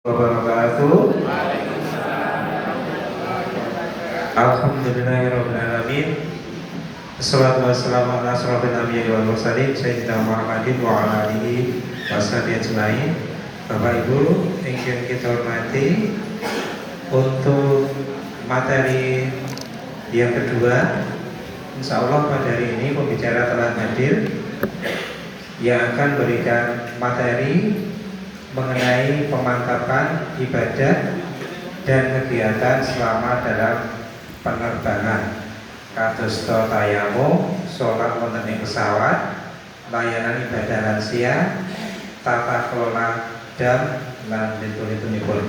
wabarakatuh. Alhamdulillahirabbil alamin. Wassalatu wassalamu ala asyrofil anbiya'i wal mursalin sayyidina Muhammadin wa ala alihi washabihi ajmain. Bapak Ibu ingin kita hormati, untuk materi yang kedua, insya Allah pada hari ini pembicara telah hadir yang akan berikan materi mengenai pemantapan ibadah dan kegiatan selama dalam penerbangan. Kados tayamu, sholat wonten ing pesawat, layanan ibadah lansia, tata kelola dam lan litur-lituripun.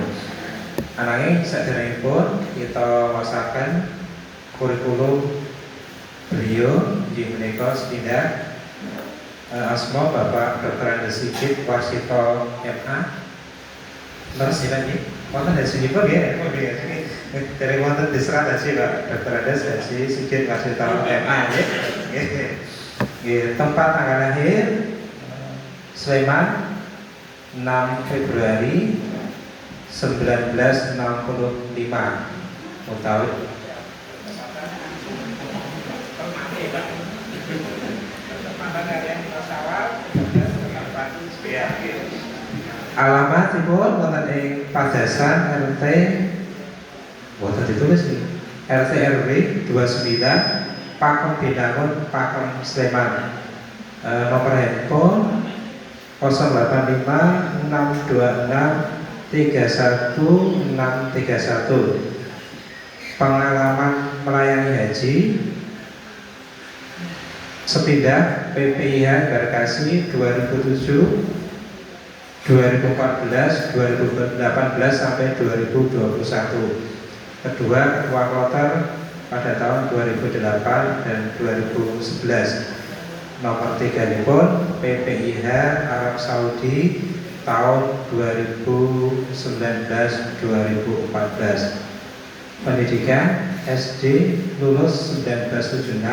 Ananging saderengipun kita wasaken kurikulum beliau di menika sepindah. Asma Bapak Dr. Andes Sigit Wasito MA. Terus ini, wonten dari sini pun ya, dari wonten diserah dari Pak Dr. Andes dari Sigit Wasito MA ya. Tempat tanggal lahir Sleman 6 Februari 1965 utawi alamatipun wonten ing Padasan RT wonten ditulis nih RT RW 29 Pakem Binangun Pakem Sleman. Nomor handphone 085 626 31631. Pengalaman melayani haji sepindah PPIH Garkasi 2007, 2014, 2018 sampai 2021. Kedua ketua kloter pada tahun 2008 dan 2011. Nomor 3 pun PPIH Arab Saudi tahun 2019-2014. Pendidikan SD lulus 1976,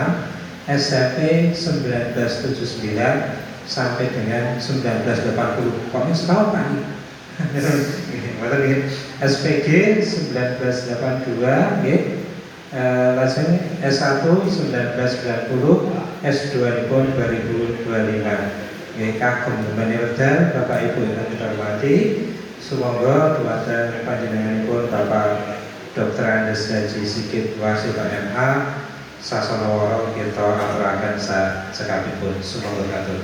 SMP 1979 sampai dengan 1980. Kok setahun Pak? SPG 1982, lajeng S1 1990, S2 pun 2025. Kagem menirdan Bapak Ibu yang kita hormati, semoga dumateng panjenenganipun Bapak Dr. Andes Haji Sigit Wasito MA Sasonoworo kita aturaken sakabehipun. Semoga katur.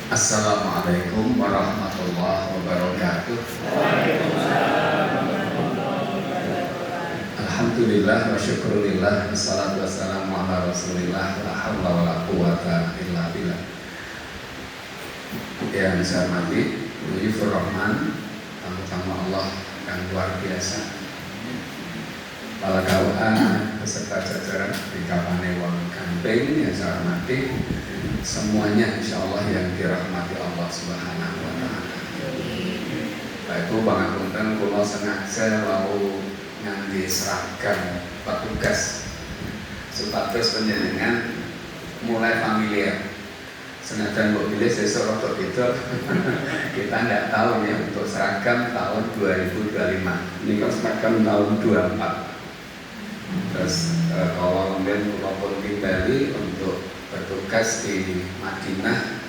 Assalamualaikum warahmatullahi wabarakatuh. Alhamdulillah wa syukurillah, wassalatu wassalamu ala rasulillah, la hawla wa la quwata illa billah. Yang saya hormati Yufur Rahman, tamu-tamu Allah yang luar biasa, para kawan beserta jajaran di Kapane Wong Gamping yang saya hormati semuanya, insya Allah yang dirahmati Allah Subhanahu wa Ta'ala. Baikku pangapunten kula sengaja wau ngangge seragam petugas supados panjenengan mulai familiar. Senajan mbok pilih sesuk rada beda. Kita tidak tahu ya untuk seragam tahun 2025. Ini kan seragam tahun 24. Terus kalau kemudian kula pun kembali untuk bertugas di Madinah,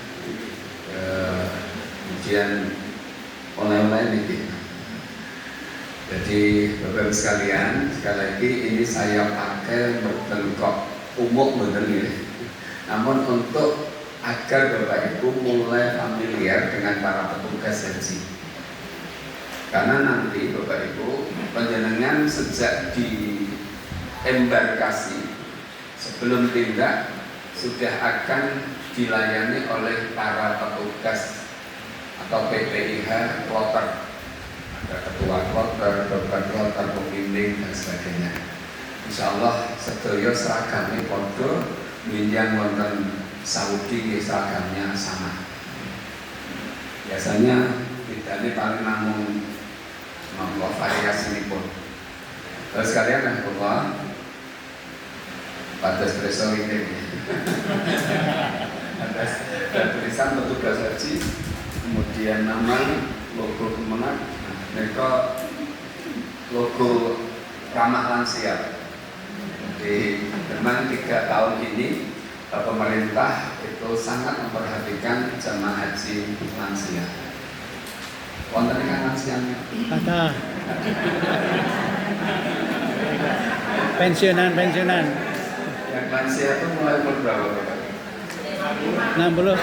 kemudian oleh-oleh ini. Jadi Bapak sekalian, sekali lagi ini saya pakai berbentuk umum bener ini. Namun untuk agar Bapak Ibu mulai familiar dengan para petugas haji. Karena nanti Bapak Ibu panjenengan sejak di embarkasi sebelum tindak sudah akan dilayani oleh para petugas atau PPIH kloter. Ada ketua kloter, dokter kloter, pembimbing dan sebagainya. Insya Allah sedaya seragamnya podo, minjang wonten Saudi seragamnya sama. Biasanya bedanya paling namun variasi ini pun. Terus sekalian Allah, ada espresso ini. Ada tulisan petugas haji, kemudian nama, logo kemenang, mereka logo ramah lansia. Jadi memang 3 tahun ini pemerintah itu sangat memperhatikan jamaah haji lansia. Wonten kan lansianya? Ada. Pensiunan. Yang lansia itu mulai umur berapa Bapak? 60.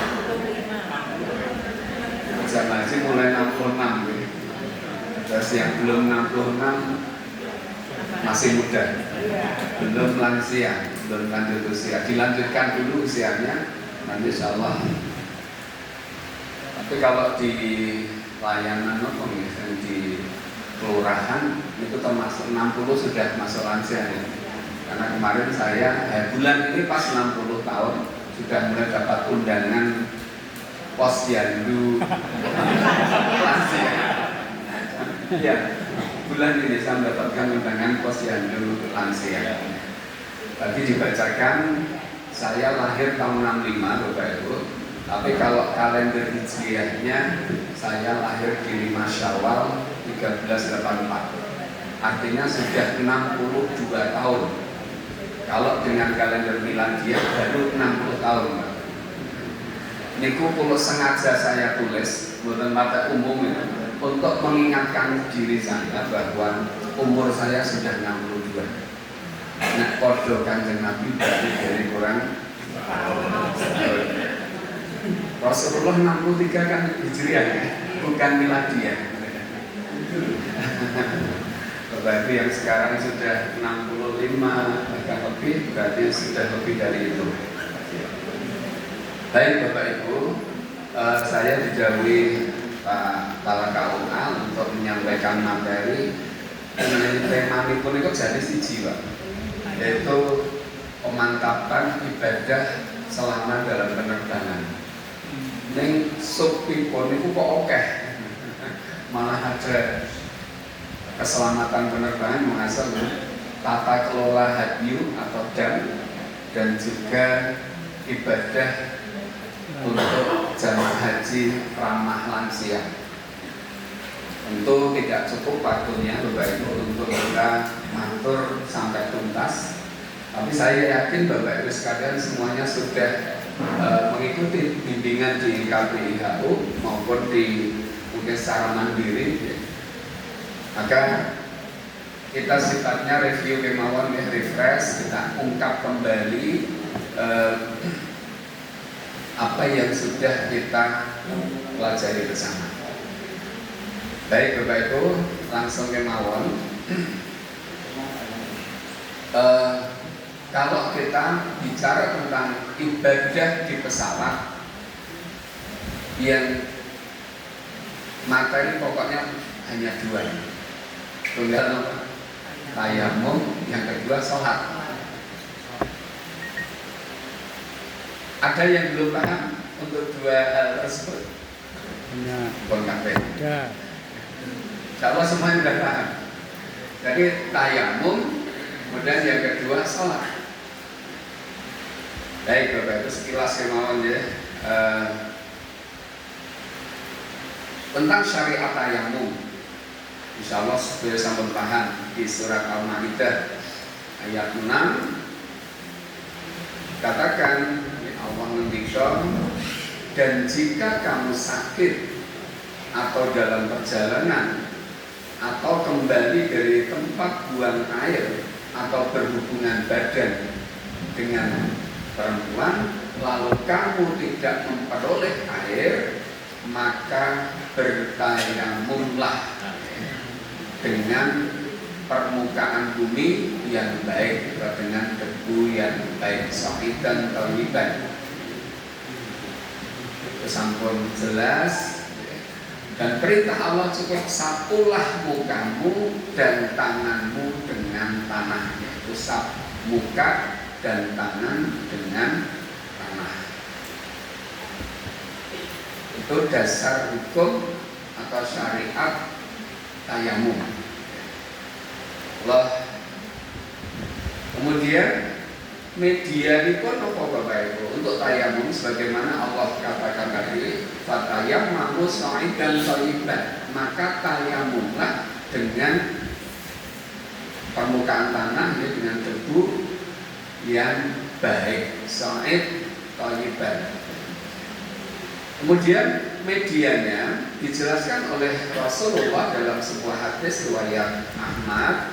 Jamaah haji mulai 66 gitu. Terus yang belum 66 masih muda, belum lansia, belum lanjut usia. Dilanjutkan dulu usianya, nanti insya Allah. Tapi kalau di layanan di kelurahan itu termasuk 60 sudah masuk lansia ya. Karena kemarin saya bulan ini pas 60 tahun sudah mulai dapat undangan posyandu lansia. Ya, bulan ini saya mendapatkan undangan posyandu lansia. Tadi dibacakan saya lahir tahun 65 Bapak Ibu. Tapi kalau kalender hijriahnya saya lahir di 5 Syawal 1384. Artinya sudah 62 tahun. Kalau dengan kalender miladiah baru 60 tahun. Niku kulo sengaja saya tulis bukan pada umum itu, untuk mengingatkan diri saya bahwa umur saya sudah 62. Nah, kodo Kanjeng Nabi berarti dari kurang Rasulullah 63 kan hijriah ya, bukan miladiah. Berarti yang sekarang sudah 65 bahkan lebih, berarti sudah lebih dari itu. Baik Bapak Ibu, saya didhawuhi Pak Kepala KUA untuk menyampaikan materi mengenai tema ini pun itu jadi siji Pak, yaitu pemantapan ibadah selama dalam penerbangan. Neng subpipun itu kok oke, malah ada keselamatan penerbangan mengasal tata kelola hadyu atau dan juga ibadah untuk jamaah haji ramah lansia. Tentu tidak cukup waktunya Bapak Ibu untuk kita matur sampai tuntas. Tapi saya yakin Bapak Ibu sekalian semuanya sudah mengikuti bimbingan di KPIHU maupun di mungkin secara mandiri. Maka kita sifatnya review kemauan, refresh, kita ungkap kembali apa yang sudah kita pelajari bersama. Baik Bapak Ibu, langsung kemauan. Kalau kita bicara tentang ibadah di pesawat, yang materi pokoknya hanya 2. Tunggal apa? Tayamum, yang kedua sholat. Ada yang belum paham untuk 2 hal tersebut? Ya. Kalau semuanya sudah paham. Jadi tayamum, kemudian yang kedua sholat. Baik Bapak Ibu, sekilas kemauan ya. Tentang syariat tayamum, insya Allah sudah sampai paham di surat Al-Maidah ayat 6. Katakan Allah mendikson, dan jika kamu sakit atau dalam perjalanan atau kembali dari tempat buang air atau berhubungan badan dengan perempuan, lalu kamu tidak memperoleh air, maka bertayamumlah dengan permukaan bumi yang baik atau dengan debu yang baik, sahidan thayyiban. Itu sampun jelas. Dan perintah Allah cukup, sapulah mukamu dan tanganmu dengan tanah. Itu sap muka dan tangan dengan tanah. Itu dasar hukum atau syariat tayamum. Allah. Kemudian media ini pun apa Bapak Ibu untuk tayamum sebagaimana Allah katakan tadi fatayammamu sa'idan thayyiban, maka tayamumlah dengan permukaan tanah ya, dengan debu yang baik, sa'id thayyiban. Kemudian medianya dijelaskan oleh Rasulullah dalam sebuah hadis riwayat Ahmad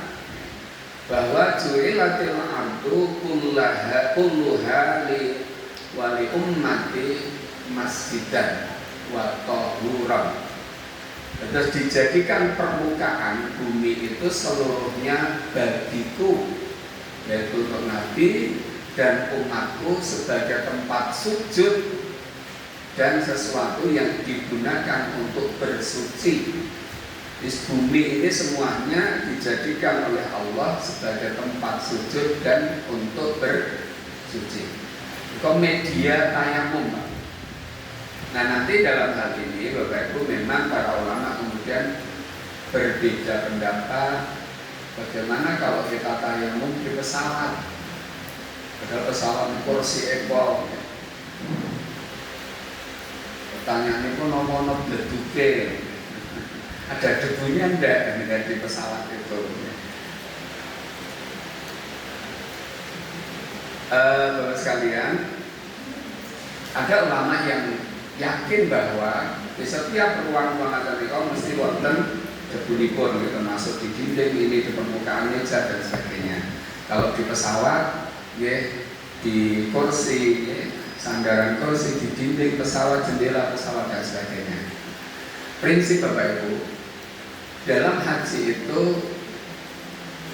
bahwa ju'ilatil ardu kulluha li wali ummati masjidan wa tahuran. Terus dijadikan permukaan bumi itu seluruhnya bagiku, yaitu untuk Nabi dan umatku sebagai tempat sujud dan sesuatu yang digunakan untuk bersuci. Di bumi ini semuanya dijadikan oleh Allah sebagai tempat sujud dan untuk bersuci. Itu media tayamum. Nah nanti dalam hal ini Bapak Ibu memang para ulama kemudian berbeda pendapat bagaimana kalau kita tayamum di pesawat. Padahal pesawat kursi ekor. Pertanyaan itu nomor bleduke. Ada debunya enggak di pesawat itu? Bapak sekalian, ada ulama yang yakin bahwa di setiap ruang-ruang itu mesti wonten debunipun, gitu, masuk di dinding ini, di permukaan meja dan sebagainya. Kalau di pesawat, ya, di kursi, ya, sandaran kursi, di dinding pesawat, jendela pesawat dan sebagainya. Prinsip Bapak Ibu, dalam haji itu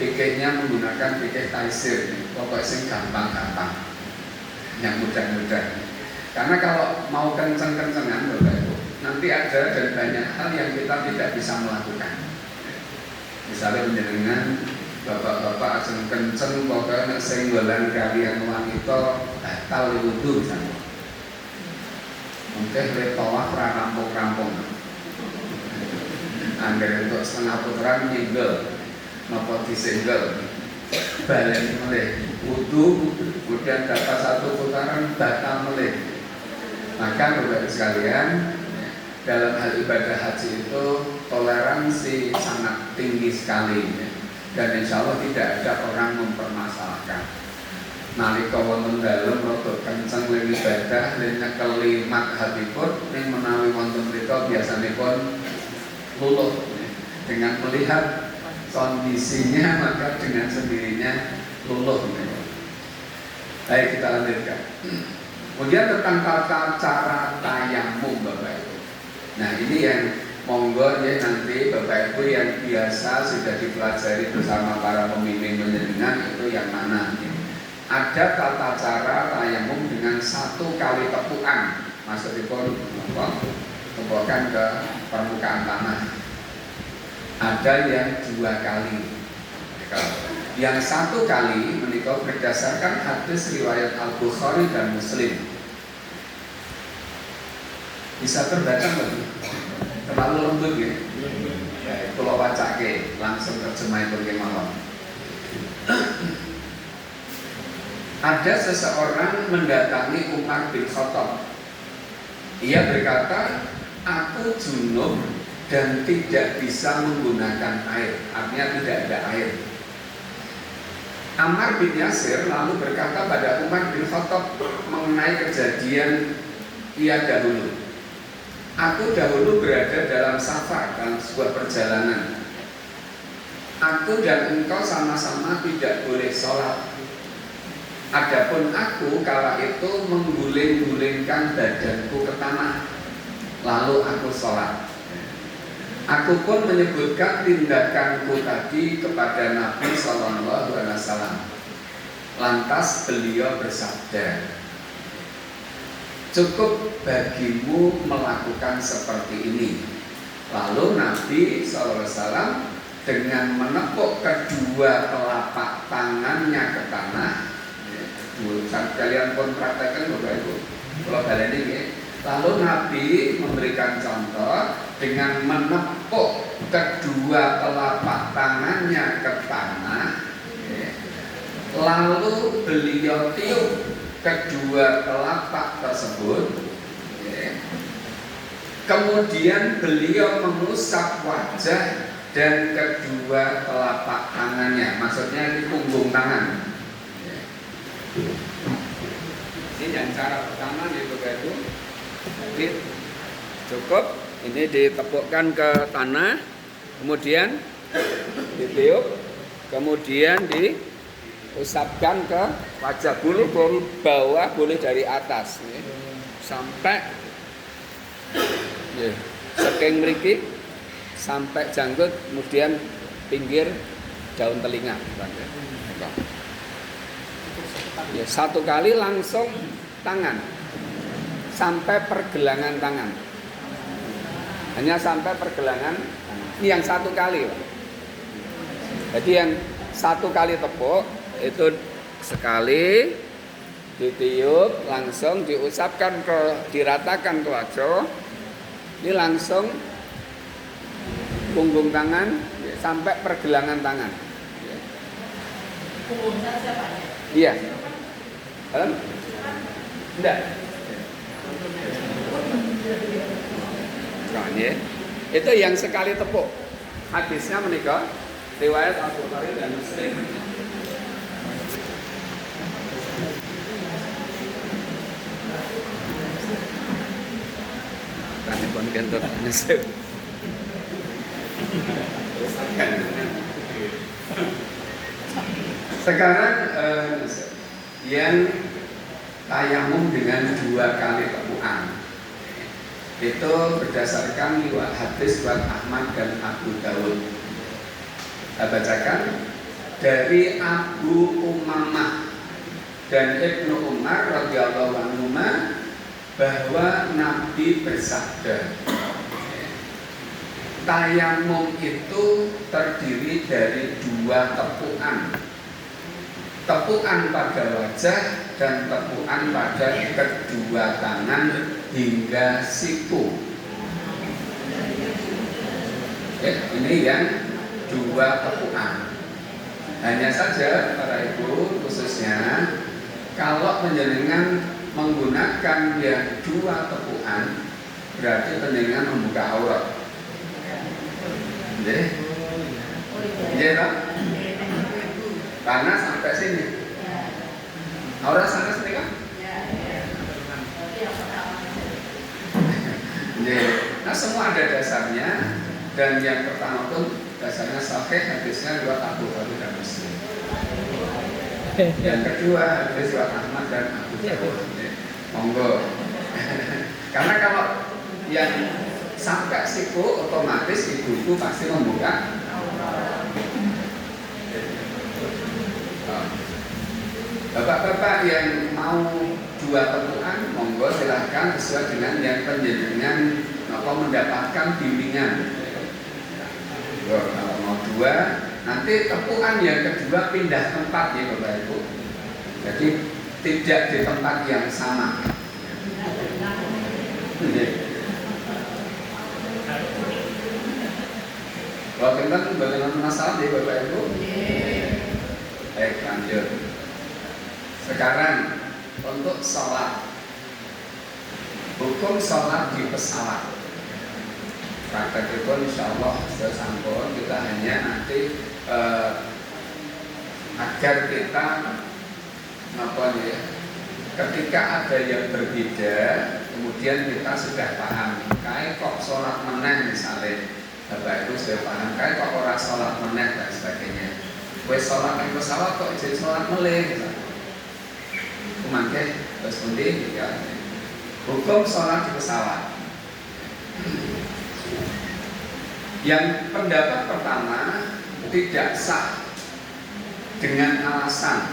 fikihnya menggunakan fikih taisir, pokoknya sing gampang-gampang, yang mudah-mudah. Karena kalau mau kenceng-kencengan Bapak Ibu, nanti ada dan banyak hal yang kita tidak bisa melakukan. Misalnya menjenengan bapak-bapak ajeng kenceng pokoknya senggolan kalian wanita batal wudu misalnya. Mungkin retowah rampung-rampung. Angger untuk setengah putaran nyenggel napa disenggel balen melih wudu kemudian dapat satu putaran batal melih. Maka Bapak sekalian, dalam hal ibadah haji itu toleransi sangat tinggi sekali ya. Dan insya Allah tidak ada orang mempermasalahkan. Nalika wonten dalem rada kenceng len ibadah len nyekel limat hatipun ning menawi wonten mriku biasanipun luluh dengan melihat kondisinya maka dengan sendirinya luluh. Baik, kita lanjutkan. Kemudian tentang tata cara tayamum Bapak Ibu. Nah ini yang monggo ya nanti Bapak Ibu yang biasa sudah dipelajari bersama para pemimpin penjenengan itu yang mana? Ada tata cara tayamum dengan 1 kali tepukan, maksudipun tepukan ke permukaan tanah. Ada yang 2 kali. Yang 1 kali menikah berdasarkan hadis riwayat Al-Bukhari dan Muslim. Bisa terbaca nggak? Terlalu lembut ya? Kalau wacake langsung terjemah itu gimana? Ada seseorang mendatangi Umar bin Khattab. Ia berkata, aku junub dan tidak bisa menggunakan air. Artinya tidak ada air. Ammar bin Yasir lalu berkata pada Umar bin Khattab mengenai kejadian ia dahulu. Aku dahulu berada dalam safar, dalam sebuah perjalanan. Aku dan engkau sama-sama tidak boleh sholat. Adapun aku kala itu mengguling-gulingkan badanku ke tanah, lalu aku sholat. Aku pun menyebutkan tindakanku tadi kepada Nabi SAW. Lantas beliau bersabda, cukup bagimu melakukan seperti ini. Lalu Nabi SAW dengan menepuk kedua telapak tangannya ke tanah. Kalian pun praktekkan Bapak Ibu. Kalau kalian ini, lalu Nabi memberikan contoh dengan menepuk kedua telapak tangannya ke tanah. lalu beliau tiup kedua telapak tersebut, ya. Kemudian beliau mengusap wajah dan kedua telapak tangannya, maksudnya di punggung tangan. Ya. Ini yang cara pertama itu cukup, ini ditepukkan ke tanah, kemudian ditiup, kemudian diusapkan ke wajah, boleh dari bawah, boleh dari atas, ya. Sampai ya, saking mriki sampai janggut, kemudian pinggir daun telinga. Ya, satu kali langsung tangan sampai pergelangan tangan, hanya sampai pergelangan. Ini yang satu kali, Pak. Jadi yang satu kali tepuk itu sekali ditiup, langsung diusapkan diratakan ke wajah. Ini langsung punggung tangan sampai pergelangan tangan. Punggungnya siapa? Iya. Enggak. Nah, ini. Itu yang sekali tepuk. Hadisnya menikah riwayat Al-Bukhari dan Muslim. Tadi pun kentut Muslim. Sekarang yang tayamum dengan 2 kali tepukan itu berdasarkan hadis buat Ahmad dan Abu Dawud. Saya bacakan dari Abu Umamah dan Ibnu Umar radhiyallahu anhu bahwa Nabi bersabda, tayamum itu terdiri dari 2 tepukan. Tepukan pada wajah dan tepukan pada kedua tangan hingga siku. Ya, ini yang 2 tepukan. Hanya saja para ibu khususnya kalau penjenengan menggunakan yang 2 tepukan, berarti penjenengan membuka aurat. Ya, karena sampai sini. Aurat sana sini kan? Nah, semua ada dasarnya, dan yang pertama pun dasarnya sahih, hadisnya riwayat Abu Dawud dan Muslim. Yang kedua hadis riwayat Ahmad dan Abu Dawud. Monggo. Karena kalau yang sampai siku otomatis ibu pasti membuka. Bapak-bapak yang mau 2 tepukan, monggo silahkan sesuai dengan yang penjenengan mendapatkan bimbingan. Kalau mau 2, nanti tepukan yang kedua pindah tempat ya Bapak Ibu. Jadi tidak di tempat yang sama. Kalau kita bagaimana masalah ya Bapak Ibu? Baik, lanjut. Sekarang untuk sholat, hukum sholat di pesawat. Praktek itu insya Allah sudah sampun, kita hanya nanti agar kita ketika ada yang berbeda, kemudian kita sudah paham. Kayak kok sholat meneng misalnya, Bapak Ibu sudah paham. Kayak kok orang sholat meneng dan sebagainya. Wes sholat di pesawat kok jadi sholat meleng. Mangke terus pundi ya. Hukum sholat di pesawat. Yang pendapat pertama tidak sah dengan alasan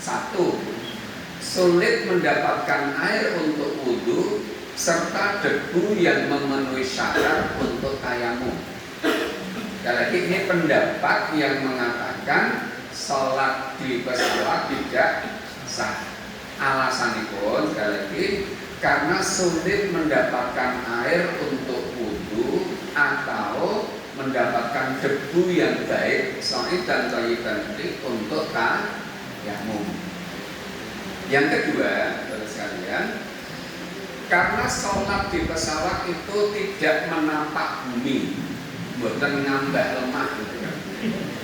1, sulit mendapatkan air untuk wudhu serta debu yang memenuhi syarat untuk tayamum. Sekali lagi ini pendapat yang mengatakan sholat di pesawat tidak sah. Alasan itu sekali lagi karena sulit mendapatkan air untuk wudhu atau mendapatkan debu yang baik, sa'id dan thayyiban untuk tayamum. Yang kedua, saudara sekalian, karena sholat di pesawat itu tidak menampak bumi, bukan ngambah lemah gitu kan,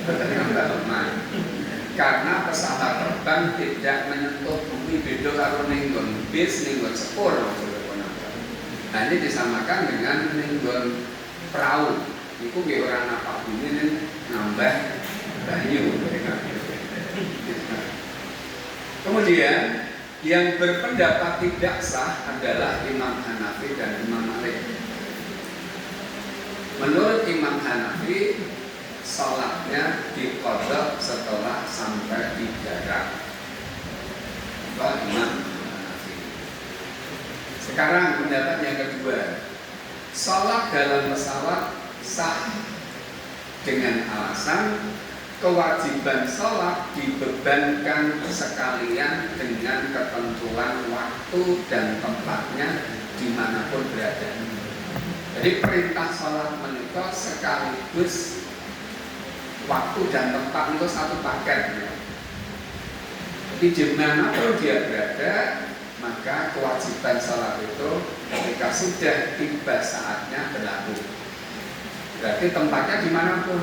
bukan ngambah lemah. Karena pesawat terbang tidak menyentuh bumi, beda karo ninggon bis, ninggon sepur maksudnya. Nah ini disamakan dengan ninggon perahu. Itu kayak orang nampak bumi ini ngambah banyu. Kemudian yang berpendapat tidak sah adalah Imam Hanafi dan Imam Malik. Menurut Imam Hanafi, sholatnya diqadha setelah sampai di darat. Imam Hanafi. Sekarang pendapat yang kedua, sholat dalam pesawat sah dengan alasan kewajiban sholat dibebankan sekalian dengan ketentuan waktu dan tempatnya dimanapun berada. Jadi perintah sholat menikah sekaligus waktu dan tempat itu satu paket. Jadi dimanapun dia berada, maka kewajiban sholat itu ketika sudah tiba saatnya berlaku. Berarti tempatnya dimanapun,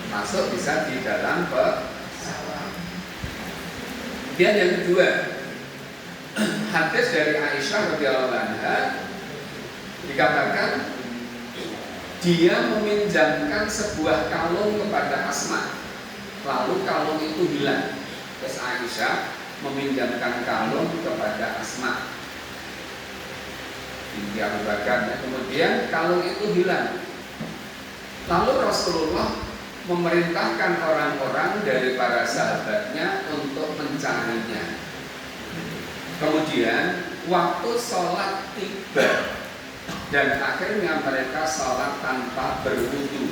masuk bisa di dalam pesawat. Kemudian yang kedua, hadis dari Aisyah radhiyallahu anha dikatakan dia meminjamkan sebuah kalung kepada Asma, lalu kalung itu hilang. Terus Aisyah meminjamkan kalung kepada Asma binti Abu Bakar, kemudian kalung itu hilang. Lalu Rasulullah memerintahkan orang-orang dari para sahabatnya untuk mencarinya. Kemudian waktu sholat tiba dan akhirnya mereka sholat tanpa berwudu.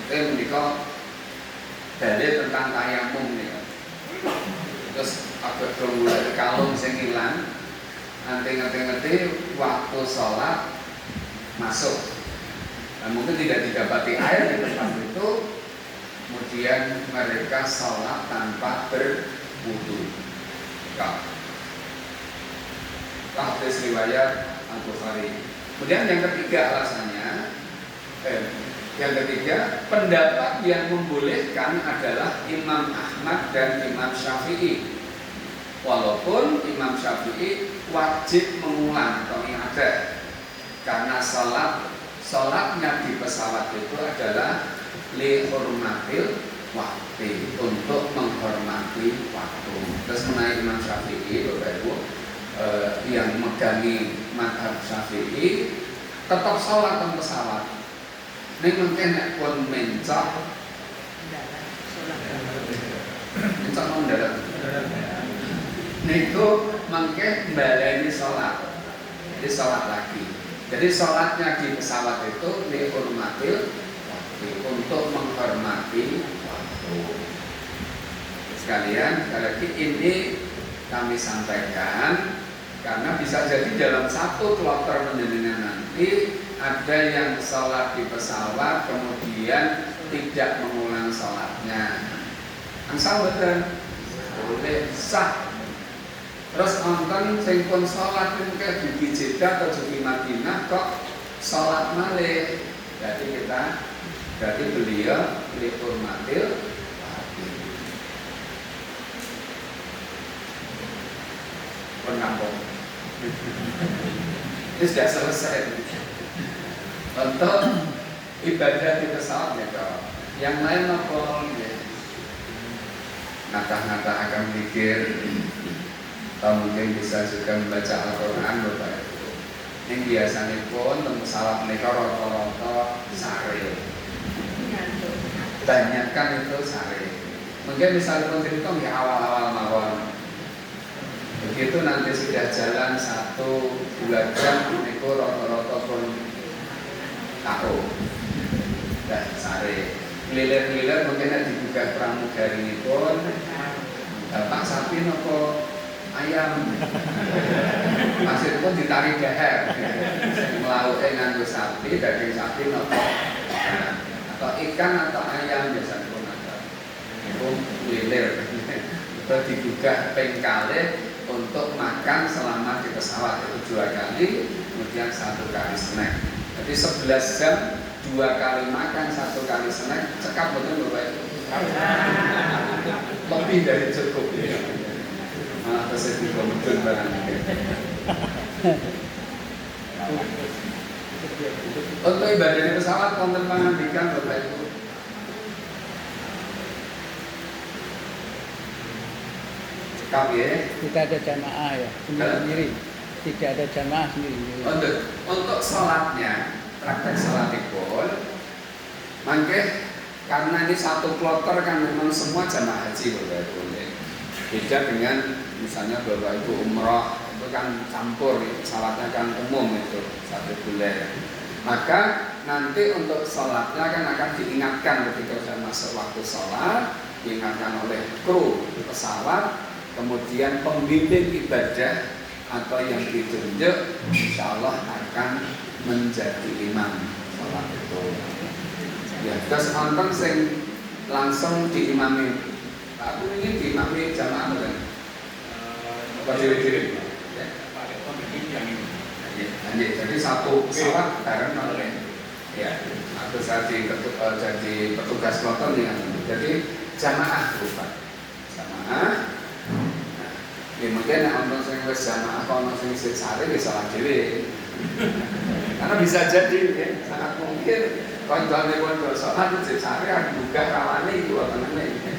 Itu menikah dalil tentang tayamum nih. Terus agak mulai kalung sing hilang, nanti ngerti-ngerti waktu sholat masuk. Dan mungkin tidak didapati air di tempat itu, kemudian mereka sholat tanpa berwudu. Hadis riwayat Al-Bukhari. Kemudian yang ketiga alasannya, yang ketiga pendapat yang membolehkan adalah Imam Ahmad dan Imam Syafi'i. Walaupun Imam Syafi'i wajib mengulang atau ada, karena sholatnya di pesawat itu adalah li hurmatil waktu, untuk menghormati waktu. Terus mengenai Imam Syafi'i, Bapak Ibu, yang megangi mazhab Syafi'i tetap sholat di pesawat. Ini mungkin pun mencok mendarat. Niku mungkin baleni sholat, jadi sholat lagi. Jadi sholatnya di pesawat itu dihormatil waktu, untuk menghormati waktu. Sekalian, sekali lagi ini kami sampaikan karena bisa jadi dalam satu kloter penjenengan nanti ada yang sholat di pesawat kemudian tidak mengulang sholatnya. Angsal betul, boleh sah. Terus nonton sing pun sholat mungkin di Jeddah atau di Madinah kok sholat malih. Berarti beliau dihormatil pun kampung. Ini sudah selesai. Untuk ibadah di pesawat ya kok. Yang lain apa ya? Ngata-ngata akan mikir, atau mungkin bisa juga membaca Al-Quran Bapak Ibu. Yang biasanya pun untuk pesawat mereka rata-rata sare. Banyakkan itu sare. Mungkin misalnya pun cerita di awal-awal mawon. Begitu nanti sudah jalan 1-2 jam itu rata-rata pun tahu dan sare. Keliler-keliler mungkin ada dibuka pramugari ini pun Pak sapi nopo ayam masih pun ditarik leher melaut nganggo sapi, daging sapi nopo atau ikan atau ayam biasanya pun ada. Itu kampung lilir itu dibuka pengkale untuk makan selama di pesawat itu 2 kali, kemudian 1 kali snack. Jadi 11 jam 2 kali makan, 1 kali snack, cekap betul Bapak Ibu. Lebih dari cukup ya. Malah terus juga betul barang. Untuk ibadah di pesawat konten pengandikan Bapak Ibu. Cekap ya. Tidak ada jamaah ya, sendiri-sendiri. Tidak ada jamaah sendiri-sendiri. Untuk sholatnya, praktek sholat pun, mangke karena ini satu kloter kan memang semua jamaah haji Bapak Ibu. Beda dengan misalnya Bapak Ibu umroh itu kan campur, sholatnya kan umum itu 1 bulan. Maka nanti untuk sholatnya kan akan diingatkan ketika sudah masuk waktu sholat, diingatkan oleh kru pesawat, kemudian pembimbing ibadah atau yang ditunjuk insya Allah akan menjadi imam sholat itu. Ya, terus nonton sing langsung diimami. Aku ingin diimami jamaah kan? Apa diri-diri? Ya, jadi satu pesawat bareng oleh ya, atau saya jadi petugas kloter yang jadi jamaah bukan jamaah. Ya mungkin untuk sing wis jamaah kalau sing sehari bisa lagi karena bisa jadi ya, sangat mungkin konjone pun sholat itu sehari akan buka rawane itu apa namanya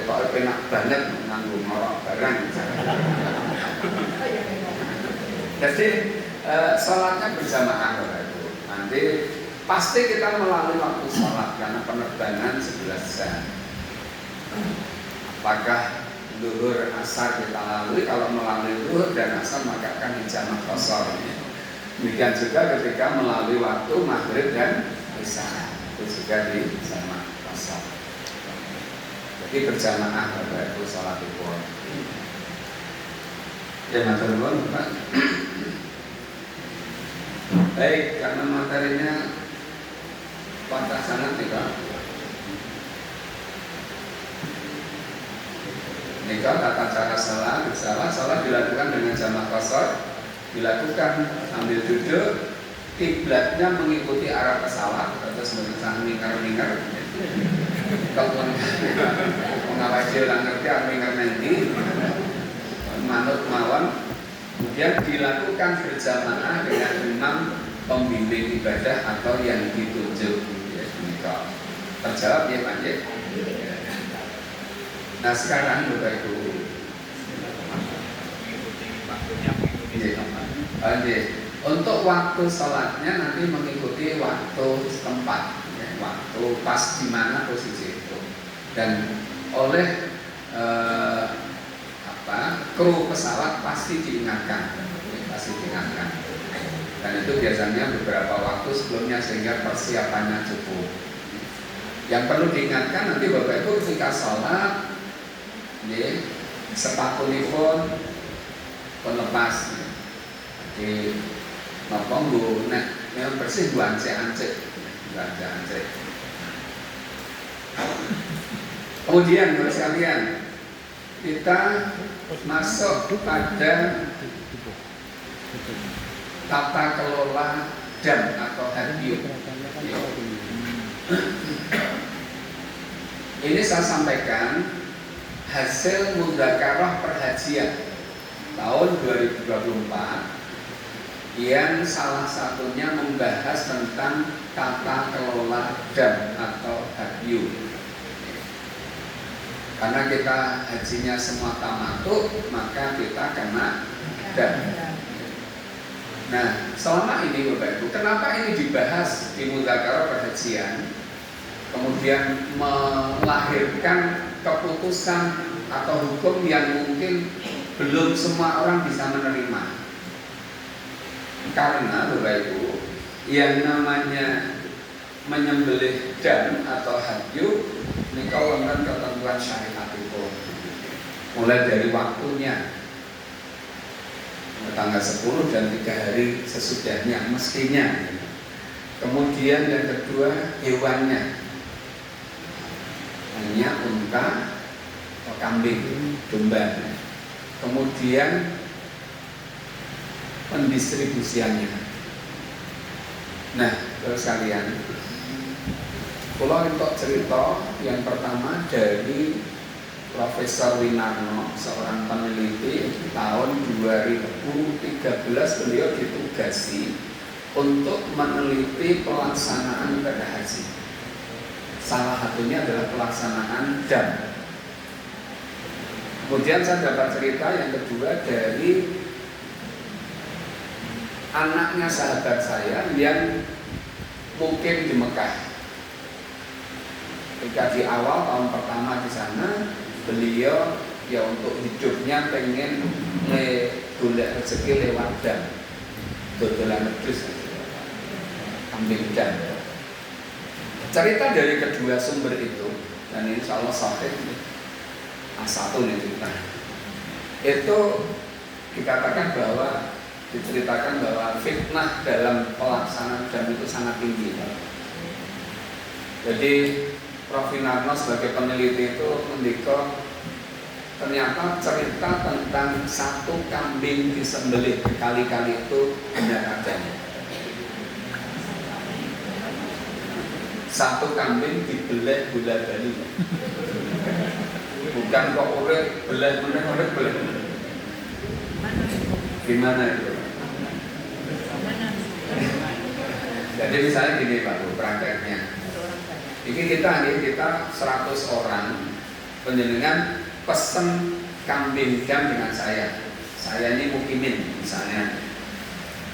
kok penak banget nganggo ngorok barang. Jadi sholatnya berjamaah Bapak Ibu. Nanti pasti kita melalui waktu sholat karena penerbangan 11 jam. Apakah zuhur asar kita lalui? Kalau melalui zuhur dan asar maka akan dijamaah qashar. Demikian juga ketika melalui waktu maghrib dan isya itu juga dijamaah qashar. Jadi berjamaah Bapak Ibu sholat itu. Ya matur nuwun Pak. Baik, karena materinya pantas sangat nih Pak. Nikah tata cara salat dilakukan dengan jamaah qashar, dilakukan sambil duduk, kiblatnya mengikuti arah pesawat atau sebenarnya mingkar-mingkar. Kalau mengawasi orang ngerti, mingkar nanti, manut mawon. Kemudian dilakukan berjamaah dengan imam pembimbing ibadah atau yang ditunjuk. Ya, terjawab ya Pak ya. Nah sekarang Bapak Ibu, untuk waktu sholatnya nanti mengikuti waktu setempat, ya, waktu pas di mana posisi itu, dan oleh kru pesawat pasti diingatkan, dan itu biasanya beberapa waktu sebelumnya sehingga persiapannya cukup. Yang perlu diingatkan nanti Bapak Ibu ketika sholat, sepatulipun pelepas, di nopong bu, memang bersih bu ancek. Kemudian terus sekalian kita masuk pada tata kelola dam atau hadyu. Ini saya sampaikan hasil mudzakarah perhajian tahun 2024 yang salah satunya membahas tentang tata kelola dam atau hadyu. Karena kita hajinya semua tamattu, maka kita kena dam. Nah, selama ini Bapak Ibu, kenapa ini dibahas di mudzakarah perhajian? Kemudian melahirkan keputusan atau hukum yang mungkin belum semua orang bisa menerima. Karena Bapak Ibu, yang namanya menyembelih dam atau hadyu nikah wonten ketentuan syariat itu. Mulai dari waktunya tanggal 10 dan 3 hari sesudahnya mestinya. Kemudian yang kedua hewannya. hanya unta atau kambing, domba. Kemudian pendistribusiannya. Nah, terus kalian, kalau untuk cerita yang pertama dari Profesor Winarno, seorang peneliti. Tahun 2013 beliau ditugasi untuk meneliti pelaksanaan ibadah haji. Salah satunya adalah pelaksanaan dam. Kemudian saya dapat cerita yang kedua dari anaknya sahabat saya yang mukim di Mekah. Ketika di awal tahun pertama di sana, beliau ya untuk hidupnya pengen golek rezeki lewat dam, dodolan wedhus, kambing dam. Cerita dari kedua sumber itu, dan insya Allah sahih, A1 nih cerita. Itu dikatakan bahwa diceritakan bahwa fitnah dalam pelaksanaan dam itu sangat tinggi. Jadi Prof. Winarno sebagai peneliti itu mendikte ternyata cerita tentang satu kambing disembelih berkali-kali itu benar adanya. Satu kambing dibelah bola bali. Bukan kok urip belah meneh urip belah. Gimana itu? Jadi misalnya gini Pak Bu, prakteknya. Ini kita 100 orang, penjenengan pesen kambing dam dengan saya. Saya ini mukimin, misalnya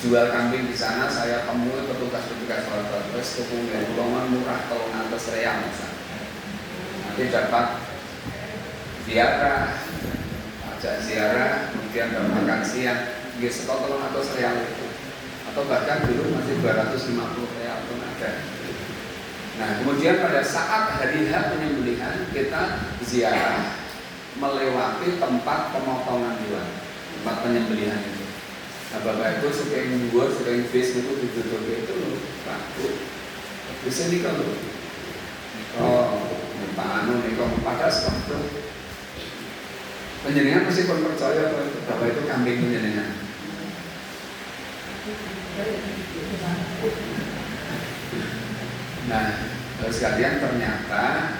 jual kambing di sana, saya temui petugas-petugas hotel, terus tuku golongan murah kalau ngantos real misalnya. Nanti dapat ziarah, ajak ziarah, kemudian makan siang, sekitar kalau ngantos real itu, atau bahkan dulu masih 250 real pun ada. Nah, kemudian pada saat hari H penyembelihan kita ziarah melewati tempat pemotongan hewan, tempat penyembelihan itu. Nah, Bapak Ibu suka yang buat, suka yang face itu ditutup itu loh, takut. Bisa nih kalau, Pak Anu nih kalau pada waktu penjenengan masih percaya bahwa Bapak itu kambing penjenengan. Nah, terus sekalian ternyata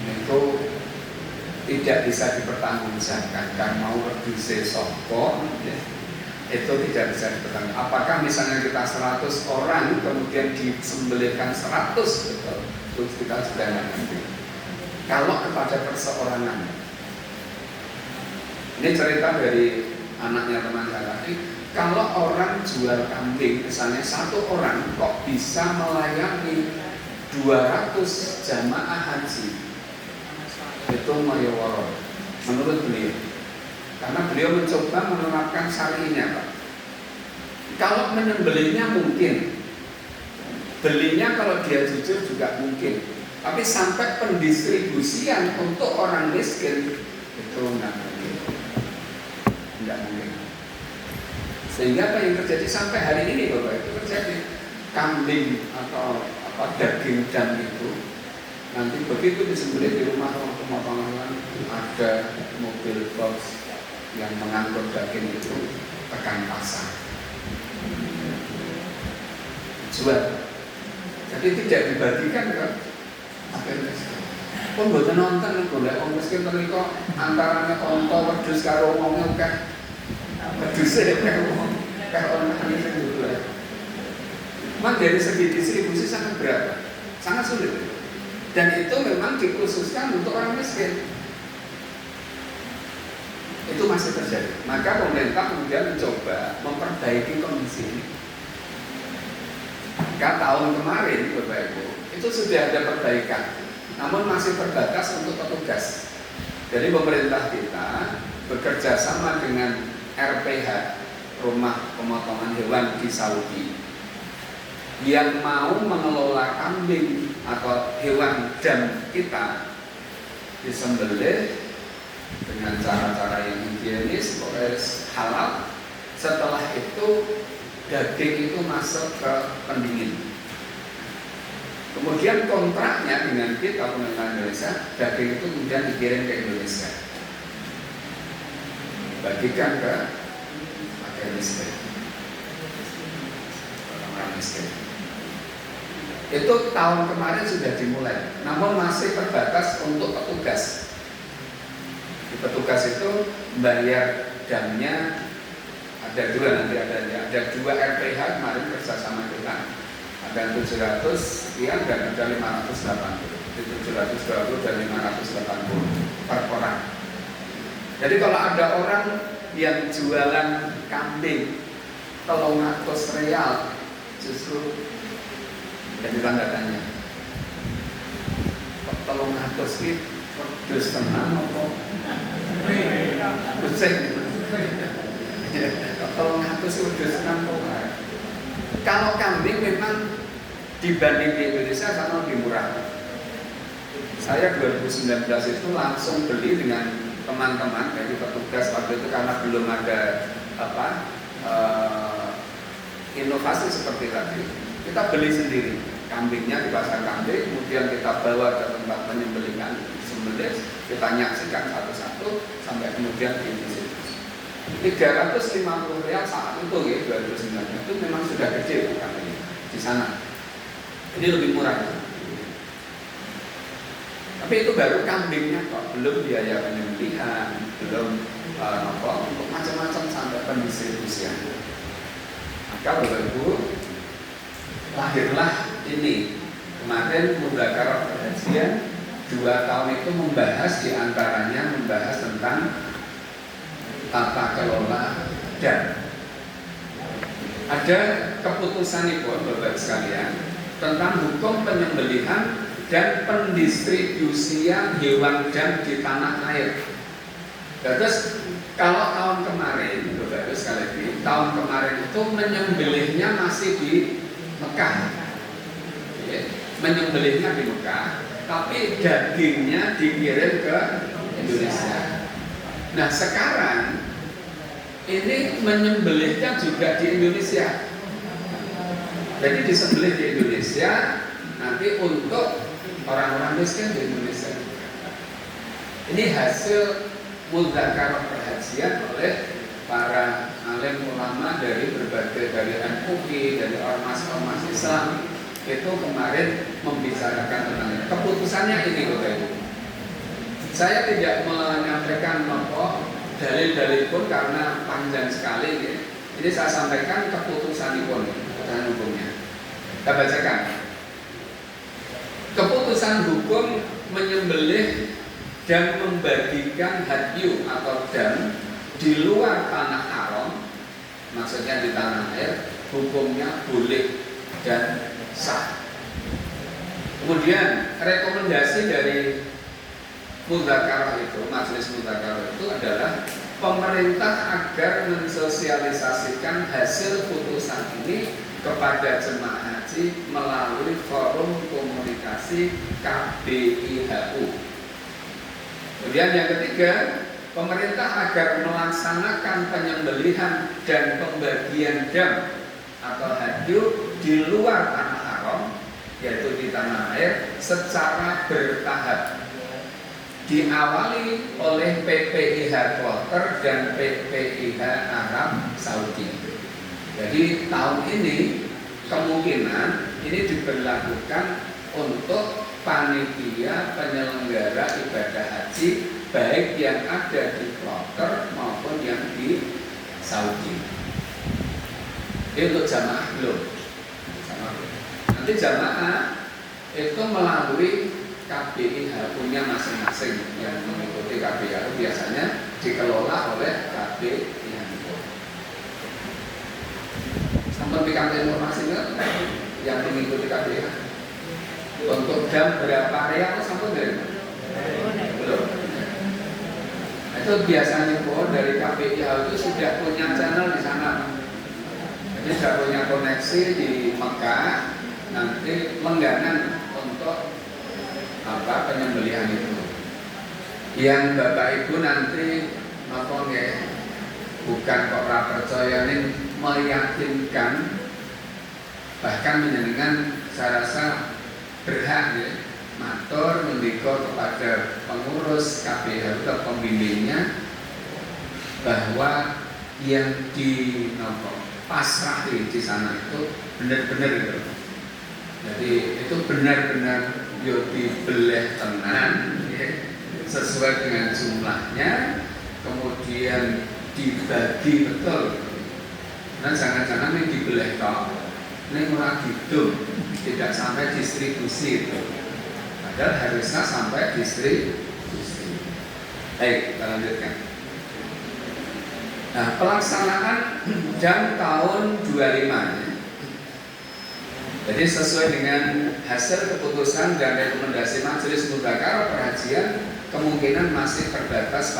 itu tidak bisa dipertanggungjawabkan kan mau reduksi sopor ya, itu tidak bisa dipertanggungjawabkan. Apakah misalnya kita 100 orang kemudian disembelihkan 100 betul, terus kita sudah nanti. Kalau kepada perseorangan, ini cerita dari anaknya teman saya tadi. Kalau orang jual kambing, misalnya 1 orang kok bisa melayani 200 jamaah haji, itu mayawaro menurut beliau. Karena beliau mencoba menerapkan syari'nya, Pak. Kalau menyembelihnya mungkin, belinya kalau dia jujur juga mungkin, tapi sampai pendistribusian untuk orang miskin itu enggak mungkin. Sehingga apa yang terjadi sampai hari ini Bapak itu terjadi kambing atau daging dam itu nanti begitu disembelih di rumah pemotongan ada mobil box yang mengangkut daging itu tekan pasar jual. Jadi tidak dibagikan kan? Pun buatan nonton boleh orang miskin terliko antaranya onto wedhus karo wong akeh. Wedhuse kayak orang miskin dulu ya. Memang dari segi distribusi sangat berat, sangat sulit. Dan itu memang dikhususkan untuk orang miskin. Itu masih terjadi. Maka pemerintah kemudian mencoba memperbaiki kondisi ini. Maka tahun kemarin, Bapak Ibu, itu sudah ada perbaikan, namun masih terbatas untuk petugas. Jadi pemerintah kita bekerja sama dengan RPH, Rumah Pemotongan Hewan di Saudi, yang mau mengelola kambing atau hewan dam kita disembelih dengan cara-cara yang higienis, halal. Setelah itu daging itu masuk ke pendingin. Kemudian kontraknya dengan kita pemerintah Indonesia, daging itu kemudian dikirim ke Indonesia, bagikan ke fakir miskin, orang miskin. Itu tahun kemarin sudah dimulai, namun masih terbatas untuk petugas. Di petugas itu bayar jamnya ada dua, nanti ada dua RPH kemarin kerjasama kita, ada 700 sekian dan ada 580. Itu 720 dan 580 per orang. Jadi kalau ada orang yang jualan kambing 300 real, justru jadi tanda tanya. 300 itu terus tenang apa? Pusing. 300 itu terus tenang apa? Kalau kambing memang dibanding di Indonesia sama lebih murah. Saya 2019 itu langsung beli dengan teman-teman dari petugas waktu itu karena belum ada inovasi seperti tadi. Kita beli sendiri kambingnya di pasar kambing, kemudian kita bawa ke tempat penyembelihan, sembelih, kita nyaksikan satu-satu sampai kemudian didistribusi. 350 real saat itu ya 2009 itu memang sudah gede kambing di sana. Ini lebih murah. Tapi itu baru kambingnya kok, belum biaya penyembelihan, belum untuk macam-macam sampai pendistribusian. Maka Bapak Ibu, lahirlah ini. Kemarin Mudzakarah Perhajian 2 tahun itu membahas, diantaranya membahas tentang tata kelola dan ada keputusan itu Bapak sekalian tentang hukum penyembelihan dan pendistribusian hewan dan di tanah air. Terus kalau tahun kemarin, Bapak Ibu sekali lagi, tahun kemarin itu menyembelihnya masih di Mekah, menyembelihnya di Mekah, tapi dagingnya dikirim ke Indonesia. Nah sekarang ini menyembelihnya juga di Indonesia. Jadi disembelih di Indonesia nanti untuk orang-orang miskin di Indonesia. Ini hasil Mudzakarah Perhajian oleh para alim ulama dari berbagai, dari MUI, dari ormas-ormas Islam itu kemarin membicarakan tentang ini. Keputusannya ini Bapak Ibu. Saya tidak menyampaikan dalil-dalil pun karena panjang sekali ya. Ini saya sampaikan keputusan pun, keputusan hukumnya. Kita bacakan. Keputusan hukum menyembelih dan membagikan hadyu atau dam di luar tanah haram, maksudnya di tanah air, hukumnya boleh dan sah. Kemudian rekomendasi dari Mudzakarah itu, majelis Mudzakarah itu adalah pemerintah agar mensosialisasikan hasil putusan ini kepada jemaah haji melalui forum komunikasi KBIHU. Kemudian yang ketiga, pemerintah agar melaksanakan penyembelihan dan pembagian dam atau hadyu di luar tanah haram, yaitu di tanah air, secara bertahap. Diawali oleh PPIH Kloter dan PPIH Arab Saudi. Jadi tahun ini kemungkinan ini diberlakukan untuk panitia penyelenggara ibadah haji baik yang ada di Kloter maupun yang di Saudi. Ini untuk jamaah belum. Nanti jamaah itu melalui KBIH punya masing-masing yang mengikuti KBIH biasanya dikelola oleh KBIH. Sampai dikasih informasinya yang mengikuti KBIH. Untuk dam berapa real sampai dari belum. Itu biasanya dari KBIH itu sudah punya channel di sana. Jadi sudah punya koneksi di Mekah, nanti langganan untuk penyembelihan itu. Yang Bapak Ibu nanti bukan kok percaya ini meyakinkan, bahkan menyenangkan. Saya rasa berhak ya, matur mendika kepada pengurus KPH atau pembimbingnya bahwa yang pasrahi di sana itu benar-benar gitu. Jadi itu benar-benar yo dibeleh tenan ya, sesuai dengan jumlahnya, kemudian dibagi betul. Nah jangan-jangan ini dibeleh tok, ini ora gitu, tidak sampai distribusi itu. Padahal harusnya sampai distribusi. Baik, kita lanjutkan. Nah, pelaksanaan jam tahun 25 ya. Jadi sesuai dengan hasil keputusan dan rekomendasi Majelis Mudzakarah Perhajian, kemungkinan masih terbatas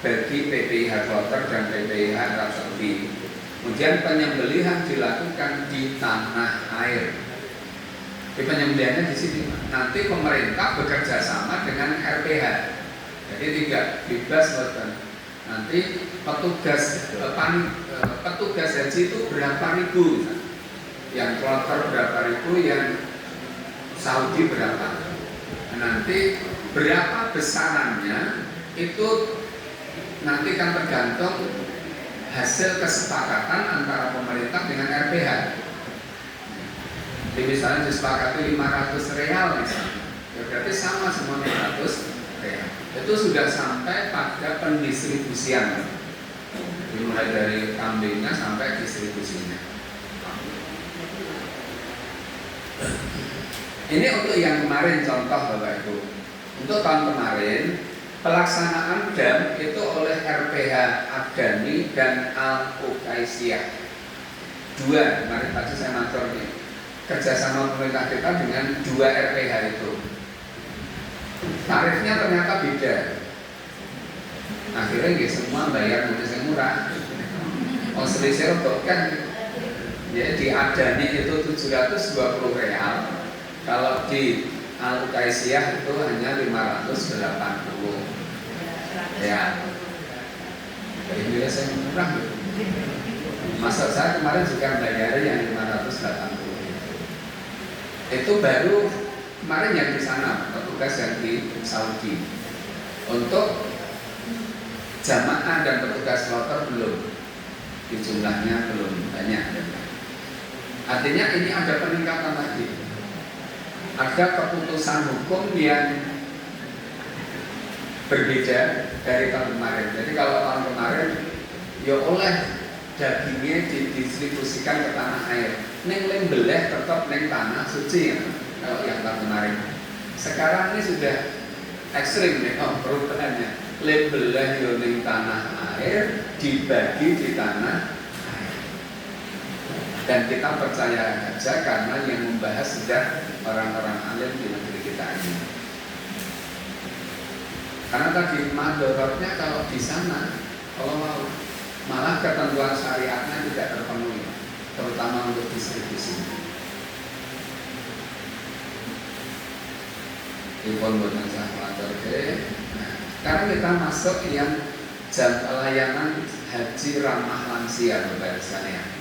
bagi PPIH Kloter dan PPIH Arab Saudi. Kemudian penyembelihan dilakukan di tanah air. Di penyembelihannya di sini. Nanti pemerintah bekerja sama dengan RPH. Jadi tidak bebas buatan. Nanti petugas haji itu berapa ribu? Yang kloter berapa ribu, yang Saudi berapa? Nanti berapa besarannya itu nanti kan tergantung hasil kesepakatan antara pemerintah dengan RPH. Jadi misalnya disepakati 500 real misalnya, ya berarti sama semua 500 real. Itu sudah sampai pada pendistribusian, dimulai dari kambingnya sampai distribusinya. Ini untuk yang kemarin contoh Bapak Ibu. Untuk tahun kemarin pelaksanaan dam itu oleh RPH Adani dan Al-Ukaisiyah. Dua, kemarin tadi saya matur nih, kerjasama pemerintah kita dengan dua RPH itu. Tarifnya ternyata beda. Akhirnya nggak semua bayar modus yang murah. Selisih untuk kan, ya di Adani itu 720 real. Kalau di Al-Ukaisiyah itu hanya 580. Ya, dari nilai saya murah. Masa saya kemarin juga bayar yang 580. Itu baru kemarin yang di sana, petugas yang di Saudi. Untuk jamaah dan petugas kloter belum, di jumlahnya belum banyak. Artinya ini ada peningkatan lagi. Ada keputusan hukum yang berbeda dari tahun kemarin. Jadi kalau tahun kemarin ya oleh dagingnya didistribusikan ke tanah air, neng lembeleh tetap neng tanah suci ya. Kalau yang tahun kemarin, sekarang ini sudah ekstrim nih perubahannya. Lembeleh yo neng tanah air, dibagi di tanah air. Dan kita percaya saja karena yang membahas sudah orang-orang alim di negeri kita ini. Karena tadi madorotnya kalau di sana, kalau mau malah ketentuan syariatnya tidak terpenuhi, terutama untuk distribusi. Ipon boten sah matur. Nah, sekarang kita masuk yang jam layanan haji ramah lansia, Bapak sekalian.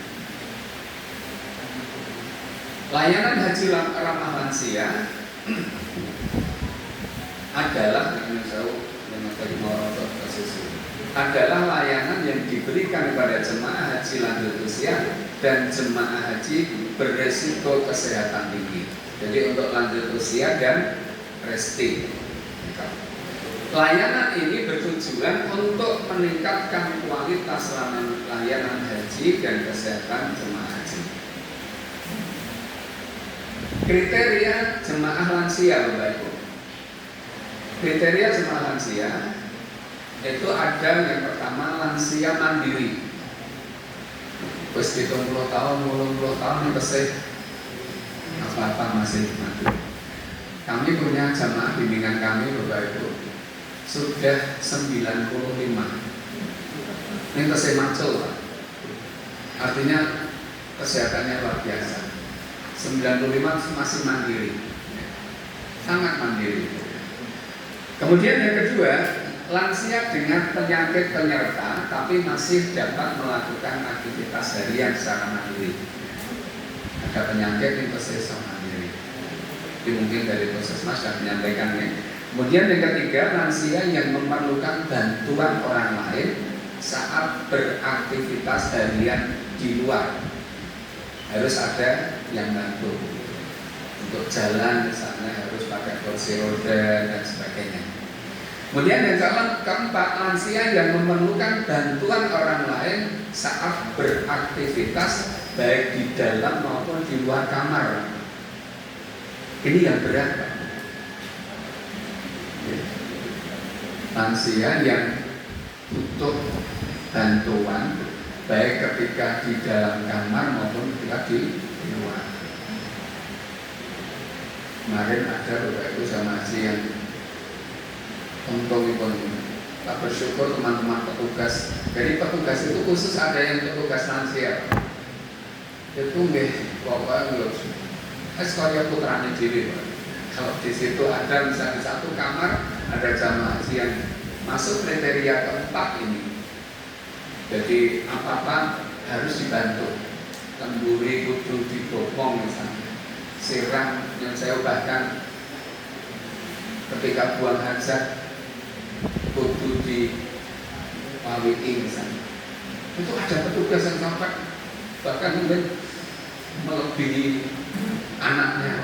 Layanan haji ramah lansia adalah adalah layanan yang diberikan kepada jemaah haji lanjut usia dan jemaah haji beresiko kesehatan tinggi. Jadi untuk lanjut usia dan resti. Layanan ini bertujuan untuk meningkatkan kualitas layanan haji dan kesehatan jemaah haji. Kriteria jemaah lansia, Bapak Ibu. Kriteria jemaah lansia itu ada yang pertama lansia mandiri. Terus 70 tahun, 80 tahun pesih apa-apa masih mandiri. Kami punya jamaah bimbingan kami, Bapak Ibu, sudah 95. Ini pesih macul, Pak. Artinya kesehatannya luar biasa. 95 masih mandiri, sangat mandiri. Kemudian yang kedua, lansia dengan penyakit penyerta tapi masih dapat melakukan aktivitas harian secara mandiri. Ada penyakit yang tersisa mandiri. mungkin dari puskesmas dan menyampaikannya. Kemudian yang ketiga, lansia yang memerlukan bantuan orang lain saat beraktivitas harian di luar, harus ada yang bantu. Untuk jalan misalnya harus pakai kursi roda dan sebagainya. Kemudian yang keempat, lansia yang memerlukan bantuan orang lain saat beraktivitas baik di dalam maupun di luar kamar. Ini yang berat, Pak. Lansia yang butuh bantuan baik ketika di dalam kamar maupun ketika di luar. Kemarin ada Bapak Ibu sama Haji yang untung tak bersyukur teman-teman petugas. Jadi petugas itu khusus ada yang petugas lansia. Itu nggih pokoknya sekalian putranya diri. Kalau di situ ada misalnya satu kamar ada jamaah haji yang masuk kriteria keempat ini. Jadi apa-apa harus dibantu. Tamburi kudu dibopong misalnya. Siram yang saya bahkan ketika buang hajat kudu di pawiti misalnya. Itu ada petugas yang sampai bahkan mungkin melebihi anaknya.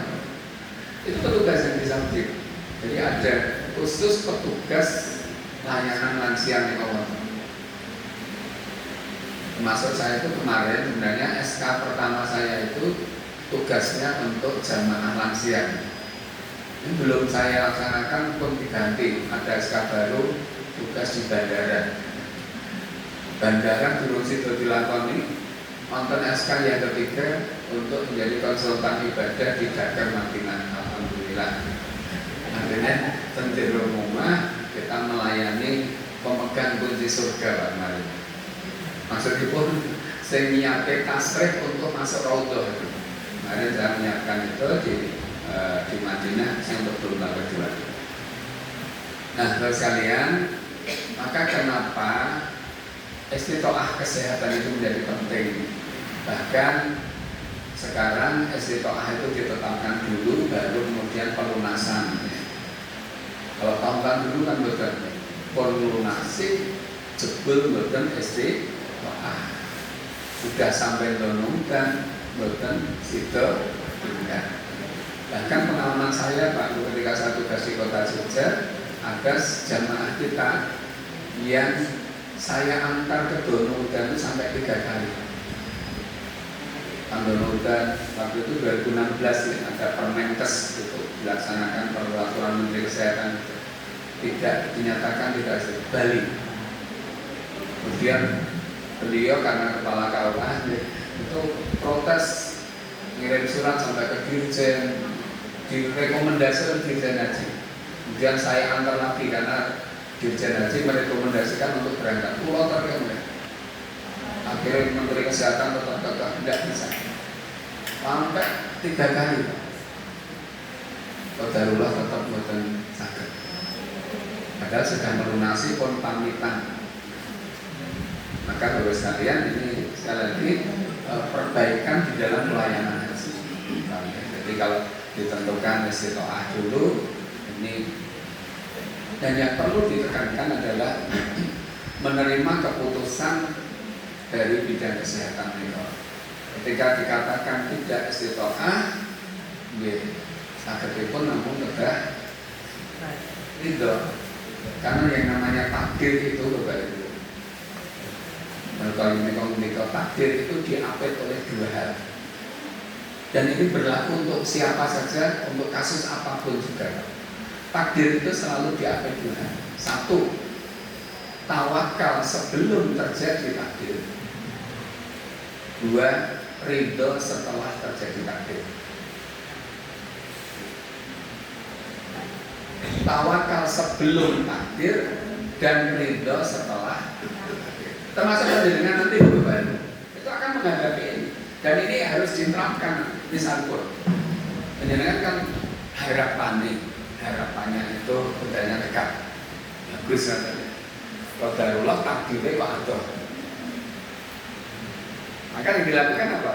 Itu petugas yang disamping. Jadi ada khusus petugas layanan lansia di bawah. Termasuk saya itu kemarin sebenarnya SK pertama saya itu tugasnya untuk jamaah lansia. Ini belum saya laksanakan pun diganti. Ada SK baru tugas di bandara. Bandara durung sido dilakoni nonton SK yang ketiga untuk menjadi konsultan ibadah di Dakar Madinah. Alhamdulillah. Akhirnya cenderung rumah kita melayani pemegang kunci surga Pak Mari. Maksudnya pun saya menyiapkan tasrif untuk masuk raudhah. Kemarin saya menyiapkan itu di Madinah yang bergelombang kedua. Nah, terus sekalian, maka kenapa istitoah kesehatan itu menjadi penting? Bahkan sekarang istitoah itu ditetapkan dulu, baru kemudian pelunasan. Kalau tahun dulu kan bukan pelunasi, jebul bukan istitoah. Sudah sampai donungkan, bukan situ enggak. Bahkan pengalaman saya Pak, ketika saya tugas di Kota Jogja, ada jamaah kita yang saya antar ke Donohudan sampai 3 kali. Donohudan waktu itu 2016 ya, ada Permenkes itu dilaksanakan peraturan Menteri Kesehatan itu. Tidak dinyatakan tidak Bali. Kemudian beliau karena kepala KUA itu protes, ngirim surat sampai ke Dirjen, direkomendasikan Dirjen Haji. Kemudian saya antar lagi karena Dirjen Haji merekomendasikan untuk berangkat. Pulau terrekomendasi. Akhirnya Menteri Kesehatan tetap tidak bisa. Sampai 3 kali. Qadarullah tetap buatan sakit. Padahal sudah melunasi pun pamitan. Maka Bapak sekalian ini sekali lagi perbaikan di dalam pelayanan haji. Jadi kalau ditentukan istitoah dulu ini, dan yang perlu ditekankan adalah menerima keputusan dari bidang kesehatan itu. Ketika dikatakan tidak istitoah, sakitipun namun tidak ridho. Karena yang namanya takdir itu Bapak Ibu. Kalau ini takdir itu diapit oleh 2 hal. Dan ini berlaku untuk siapa saja, untuk kasus apapun juga. Takdir itu selalu diapit 2 hal. 1, tawakal sebelum terjadi takdir. 2, ridho setelah terjadi takdir. Tawakal sebelum takdir dan ridho setelah takdir. Termasuk dengan nanti Bapak itu akan menghadapi ini. Dan ini harus diterapkan di Sanpur. Penjenengan kan harapannya itu budaya dekat. Bagus katanya. Qadarullah takdirnya kok ada. Maka yang dilakukan apa?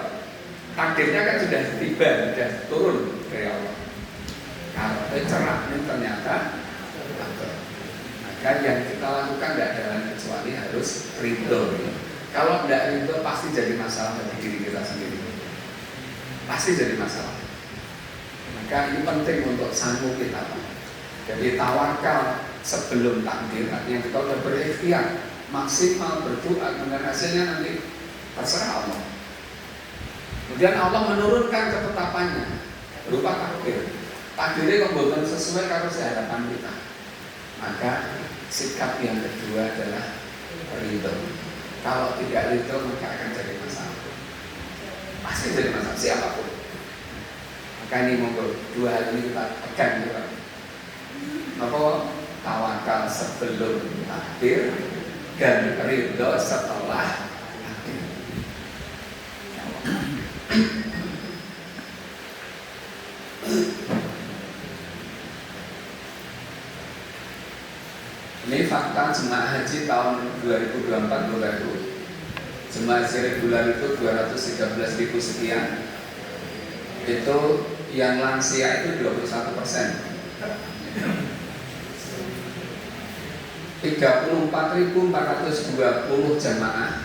Takdirnya kan sudah tiba, sudah turun dari Allah. cerah ini ternyata afdol. Maka yang kita lakukan tidak ada lain kecuali harus ridho. Kalau tidak ridho pasti jadi masalah bagi diri kita sendiri. Pasti jadi masalah. Maka ini penting untuk sanggup kita. Jadi tawakal sebelum takdir, artinya kita sudah berikhtiar maksimal berdoa, dan hasilnya nanti terserah Allah. Kemudian Allah menurunkan ketetapannya berupa takdir. Takdirnya kemudian sesuai kalau harapan kita. Maka sikap yang kedua adalah ridho. Kalau tidak ridho maka akan jadi masalah. Pasti jadi masalah siapapun. Maka ini monggo dua hal ini kita pegang juga. Maka tawakal sebelum takdir dan ridho setelah takdir. Ini fakta jemaah haji tahun 2024 Bapak Ibu. Jemaah haji reguler itu 213.000 sekian. Itu yang lansia itu 21%. 34.420 jemaah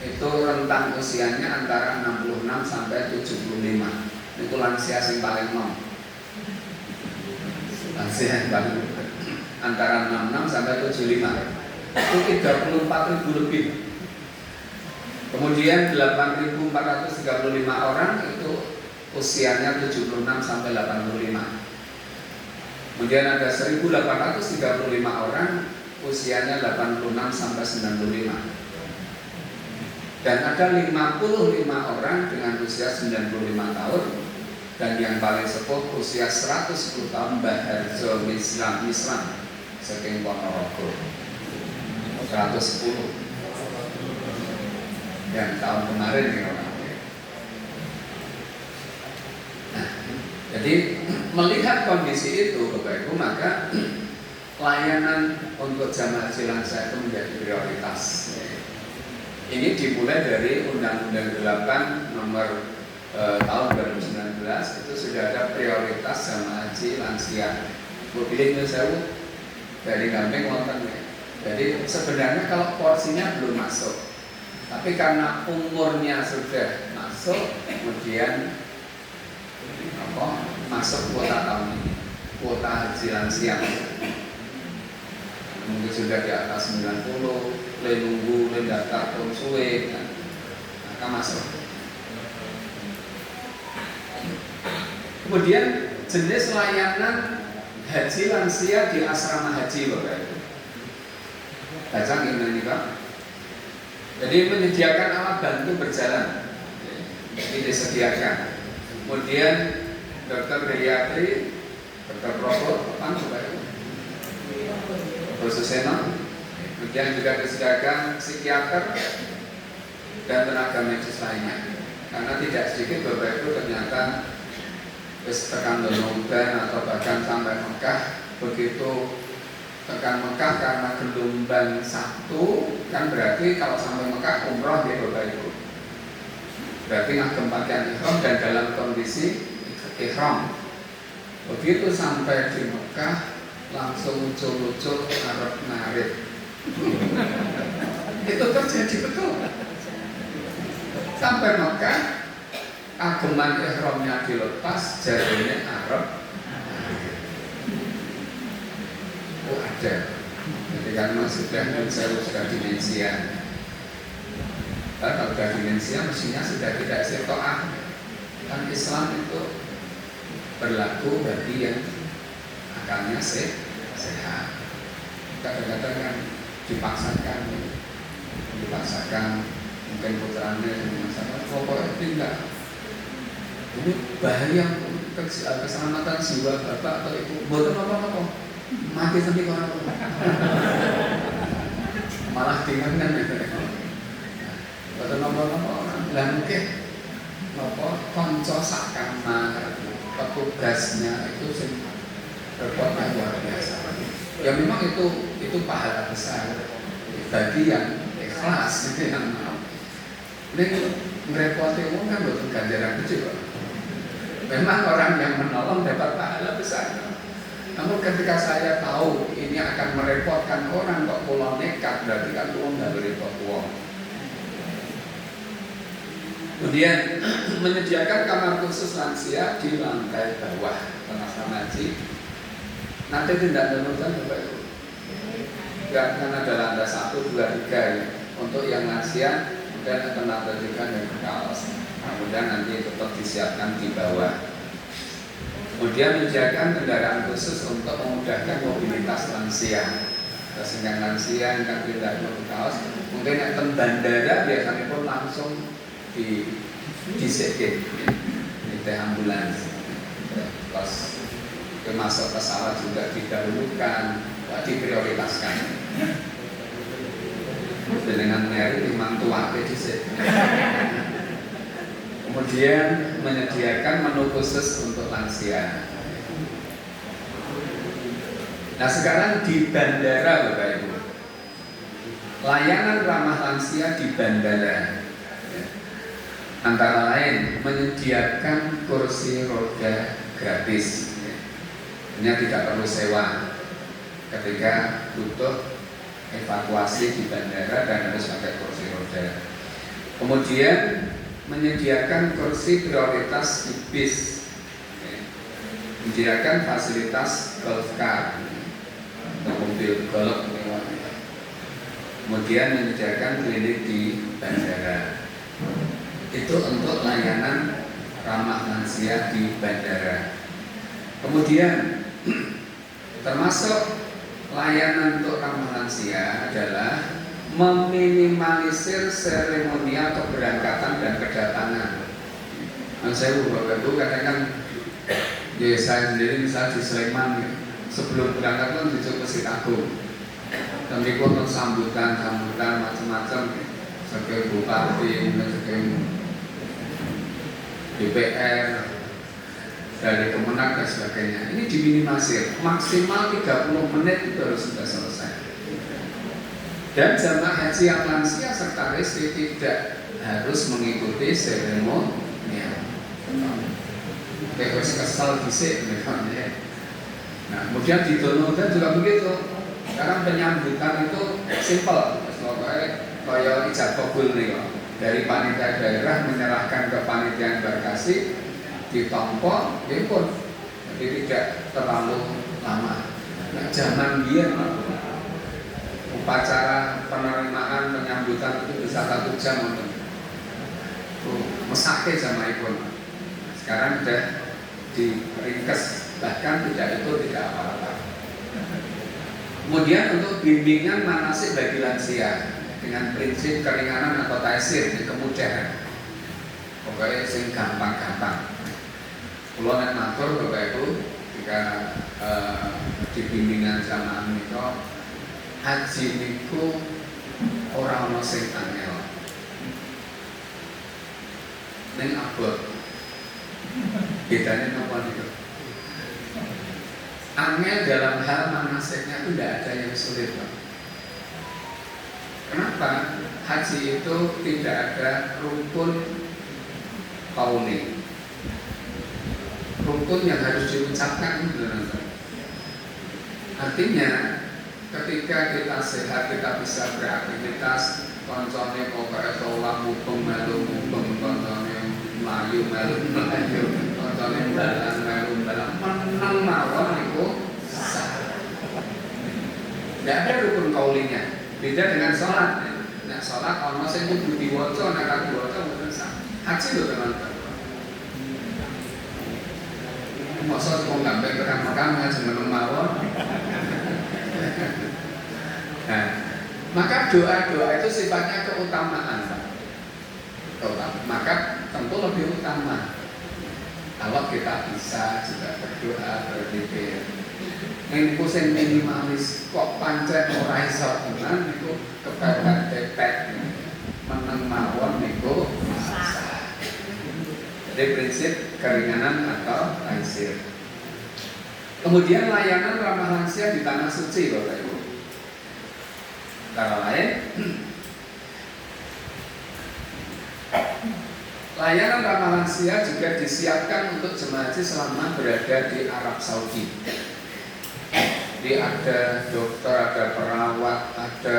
itu rentang usianya antara 66 sampai 75. Itu lansia yang paling nom. Lansia yang paling antara 66 sampai 75. Itu 34.000 lebih. Kemudian 8.435 orang itu usianya 76 sampai 85. Kemudian ada 1.835 orang usianya 86 sampai 95. Dan ada 55 orang dengan usia 95 tahun. Dan yang paling sepuh usia 110 tahun Mbah Harjo Misran saking Ponorogo 110 yang tahun kemarin ya. Nah, jadi melihat kondisi itu Bapak Ibu, maka layanan untuk jamaah haji lansia itu menjadi prioritas. Ini dimulai dari Undang-Undang 8 nomor tahun 2019 itu sudah ada prioritas jamaah haji lansia. Pilih saya dari Gamping wonten. Jadi sebenarnya kalau porsinya belum masuk, tapi karena umurnya sudah masuk, kemudian masuk kuota tahun ini, kuota haji lansia. Mungkin sudah di atas 90, nunggu daftar pun suwe, maka masuk. Kemudian jenis layanan haji lansia di asrama haji Bapak Ibu. Baca ini Pak. Jadi menyediakan alat bantu berjalan, ini disediakan. Kemudian dokter geriatri, dokter propot, apa Bapak Ibu? Prosesena. Kemudian juga disediakan psikiater dan tenaga medis lainnya. Karena tidak sedikit Bapak Ibu ternyata tekan Donoban atau bahkan sampai Mekah, begitu tekan Mekah karena gelombang 1 kan berarti kalau sampai Mekah umroh ya Bapak Ibu. Berarti ngagem pakaian ihram dan dalam kondisi ihram. Begitu sampai di Mekah langsung muncul-muncul arep ngarit. Itu terjadi betul. Sampai Mekah ageman ihramnya dilepas, jarinya arep. Oh ada. Jadi karena sudah demensia. Kalau sudah demensia mestinya sudah tidak istiqoah. Kan Islam itu berlaku bagi yang akalnya sehat. Kadang-kadang kan dipaksakan mungkin putranya yang masalah pokoknya tidak. Ini bahaya keselamatan jiwa bapak atau ibu. Bukan apa-apa, mati nanti orang malah diingatkan ya. Bukan apa-apa orang. Lah mungkin konco sakama petugasnya itu berbuat luar biasa. Ya memang itu pahala besar bagi yang ikhlas itu yang mau. Ini merepoti umum kan bukan ganjaran kecil. Memang orang yang menolong dapat pahala besar. Namun ketika saya tahu ini akan merepotkan orang kok pulau nekat, berarti kan pulau nggak repot uang. Kemudian menyediakan kamar khusus lansia di lantai bawah tenaga ngaji. Nanti tidak menemukan Bapak Ibu. Kan ada lantai 1, 2, 3 ya. Untuk yang lansia, kemudian akan lantai 3 yang berkaos. Kemudian nanti tetap disiapkan di bawah. Kemudian menyediakan kendaraan khusus untuk memudahkan mobilitas lansia. Sehingga lansia yang akan pindah ke kaos, mungkin yang ke bandara biasanya pun langsung disekin di ambulans. Terus masuk pesawat juga didahulukan, diprioritaskan. Dengan meri memang tua disek. Kemudian menyediakan menu khusus untuk lansia. Nah sekarang di bandara Bapak Ibu, layanan ramah lansia di bandara antara lain menyediakan kursi roda gratis. Ini tidak perlu sewa ketika butuh evakuasi di bandara dan harus pakai kursi roda. Kemudian menyediakan kursi prioritas di bis, menyediakan fasilitas golf car atau mobil golf mewah. Kemudian menyediakan klinik di bandara. Itu untuk layanan ramah lansia di bandara. Kemudian termasuk layanan untuk ramah lansia adalah meminimalisir seremonial keberangkatan dan kedatangan. Saya Bapak Ibu kadang kan ya saya sendiri misalnya di Sleman sebelum berangkat kan di Masjid Agung. Dan itu untuk sambutan macam-macam sebagai bupati, sebagai DPR, dari Kemenag dan sebagainya. Ini diminimalisir maksimal 30 menit itu harus sudah selesai. Dan jamaah haji yang lansia serta resi tidak harus mengikuti seremonial. Terus kesal disik misalnya. Nah, kemudian di Donodan juga begitu. Sekarang penyambutan itu simpel, kayak ijab kabul nih, dari panitia daerah menyerahkan ke panitia embarkasi, ditompo, ya pun, jadi tidak terlalu lama. Nah, zaman dia upacara penerimaan penyambutan itu bisa 1 jam untuk mesake sama ibu. Sekarang sudah diringkes, bahkan tidak apa-apa. Kemudian untuk bimbingan manasik bagi lansia dengan prinsip keringanan atau taisir, kemudahan. Pokoknya sing gampang-gampang. Kulo nek matur Bapak Ibu, jika di bimbingan jamaah menika haji niku ora ana sing angel. Ning abot. Bedanya napa niku? Angel dalam hal manasiknya itu tidak ada yang sulit, Pak. Kenapa? Haji itu tidak ada rukun qauli. Rukun yang harus diucapkan itu. Artinya ketika kita sehat, kita bisa beraktivitas. Koncone pokoknya sholat mubeng melu mubeng, koncone melayu melu melayu, koncone balan melu balan, menang mawon itu sah. Tidak ada rukun kaulinya. Beda dengan sholat. Nah sholat ono sing kudu diwaca, nek ora diwaca mboten sah. Haji lho teman-teman. Masa kok gambar perang-perang aja meneng mawon. Nah, maka doa-doa itu sifatnya keutamaan, Pak. Maka tentu lebih utama kalau kita bisa juga berdoa, berzikir. Niku sing minimalis kok pancen ora iso tenan niku kepepet tepet meneng mawon niku sah. Jadi prinsip keringanan atau taisir. Kemudian layanan ramah lansia di tanah suci, Bapak Ibu. Antara lain layanan ramah lansia juga disiapkan untuk jemaah haji selama berada di Arab Saudi. Jadi ada dokter, ada perawat, ada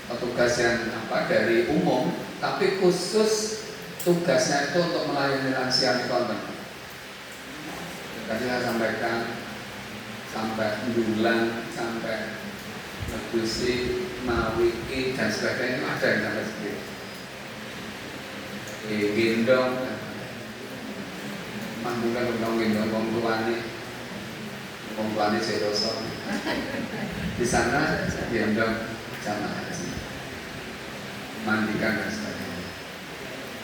petugas yang dari umum, tapi khusus tugasnya itu untuk melayani lansia di konten. Tadi saya sampaikan sampai bulan, sampai nebusi, mawiki dan sebagainya itu ada yang sampai seperti gendong, manggungan gendong wong tuane sedoso. Di sana gendong jamaah haji, mandikan dan sebagainya.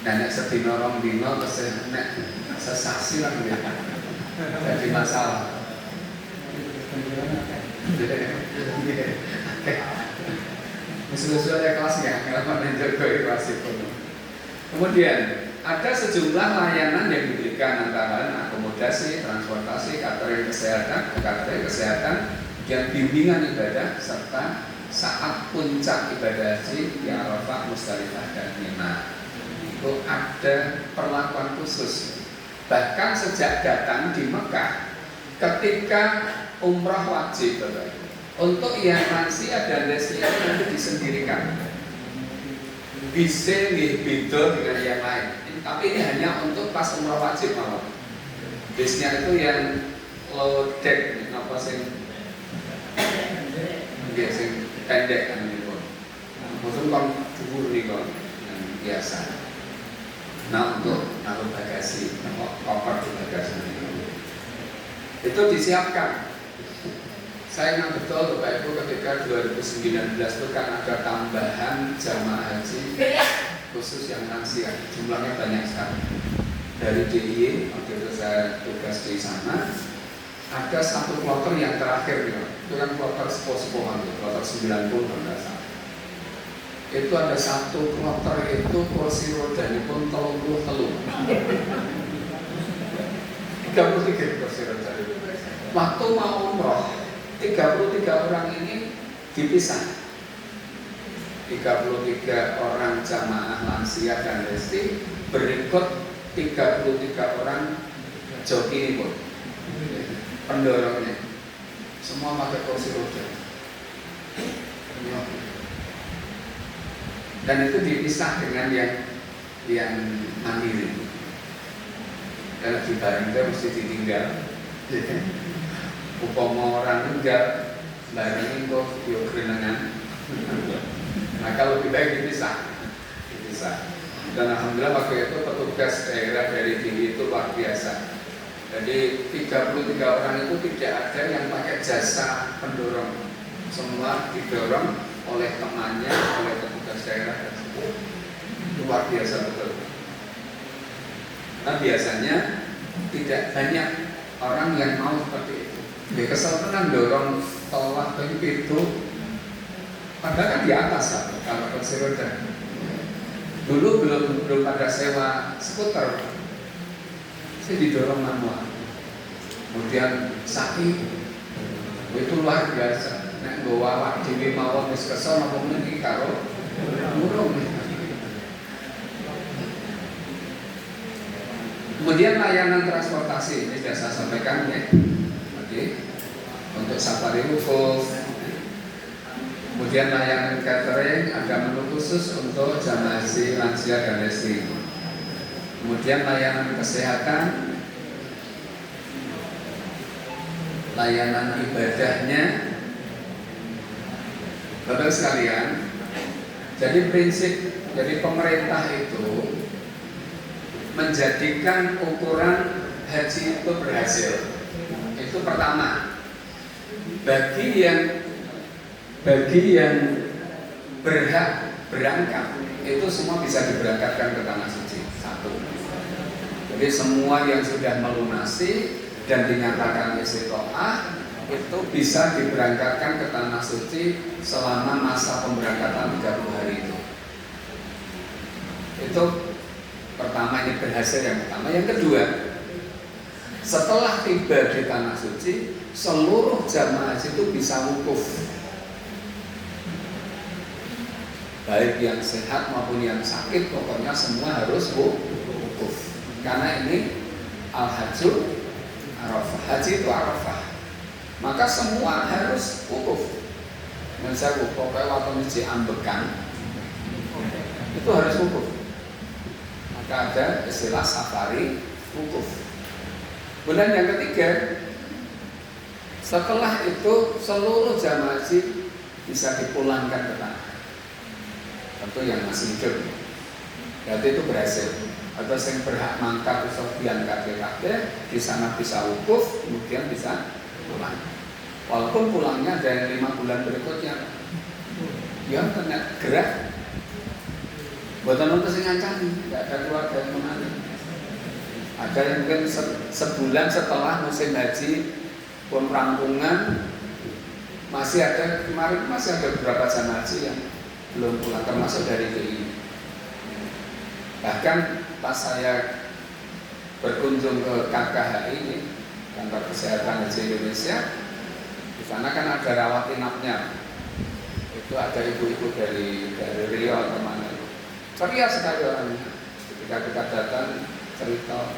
Dan nek sedina rong dina terus nek sesasi lah gitu. Jadi masalah. Musuh-musuh ada kelasnya, kenapa menjaga kelas itu. Kemudian ada sejumlah layanan yang diberikan antara lain akomodasi, transportasi, catering kesehatan, dan bimbingan ibadah serta saat puncak ibadah haji di Arafah, Musdalifah dan Mina. Itu ada perlakuan khusus. Bahkan sejak datang di Mekah, ketika umrah wajib, untuk yang lansia dan lansia itu disendirikan. Bisa beda dengan yang lain. Tapi ini hanya untuk pas umrah wajib malah. Bisnya itu yang low deck, apa sih? Sing pendek kan itu. Maksudnya kan dhuwur nih kan yang biasa. Nah untuk naruh bagasi, koper di bagasi itu disiapkan. Saya ingat betul Bapak Ibu ketika 2019 itu kan ada tambahan jamaah haji khusus yang lansia, jumlahnya banyak sekali. Dari DIY waktu itu saya tugas di sana, ada satu kloter yang terakhir itu kan kloter sepuh-sepuhan, kloter 90 kalau salah. Itu ada satu kloter itu kursi rodanya pun 33 kursi roda. Waktu mau umroh 33 orang ini dipisah. 33 orang jamaah lansia dan resti berikut 33 orang joki ini pun pendorongnya semua pakai kursi roda. Dan itu dipisah dengan yang mandiri. Kalau dibarengkan mesti ditinggal. Upama orang meninggal, barengin kok yo kerenangan. Maka lebih baik dipisah. Dan alhamdulillah waktu itu petugas daerah dari DIY itu luar biasa. Jadi 33 orang itu tidak ada yang pakai jasa pendorong. Semua didorong oleh temannya, oleh petugas daerah tersebut. Luar biasa betul. Nah biasanya tidak banyak orang yang mau seperti itu. Dia kesel tenan dorong tolak ke pintu, padahal kan di atas kalau kursi roda. Dulu belum ada sewa skuter, saya didorong manual. Kemudian saking itu luar biasa. Nek nggo awak dhewe mawon wis kesel napa meniki karo murung. Kemudian layanan transportasi ini sudah saya sampaikan ya. Untuk safari wukuf. Kemudian layanan catering, ada menu khusus untuk jamaah haji lansia dan resti. Kemudian layanan kesehatan, layanan ibadahnya. Bapak sekalian, jadi prinsip dari pemerintah itu menjadikan ukuran haji itu berhasil. Itu pertama, bagi yang berhak berangkat itu semua bisa diberangkatkan ke tanah suci. Satu, jadi semua yang sudah melunasi dan dinyatakan istiqomah itu bisa diberangkatkan ke tanah suci selama masa pemberangkatan 30 hari itu. Itu pertama, ini berhasil yang pertama. Yang kedua, setelah tiba di tanah suci, seluruh jamaah haji itu bisa wukuf. Baik yang sehat maupun yang sakit, pokoknya semua harus wukuf. Karena ini al-hajju Arafah. Haji itu Arafah. maka semua harus wukuf. Misal pokoknya waktu mesti ambekan itu harus wukuf. Maka ada istilah safari wukuf. Kemudian yang ketiga, setelah itu seluruh jamaah haji bisa dipulangkan ke tanah. Tentu yang masih hidup, berarti itu berhasil. Atau yang berhak mangkat bisa diangkat di sana bisa wukuf, kemudian bisa pulang. Walaupun pulangnya dari 5 bulan berikutnya, dia kena gerak. Buatan untuk sing ngancani, tidak ada keluarga yang menarik. Ada yang mungkin sebulan setelah musim haji pun rampungan, masih ada kemarin masih ada beberapa jamaah haji yang belum pulang, termasuk dari DI. Bahkan pas saya berkunjung ke KKHI ini, Kantor Kesehatan Haji Indonesia, di sana kan ada rawat inapnya. Itu ada ibu-ibu dari Riau atau mana. Ceria sekali orangnya. Ketika kita datang cerita,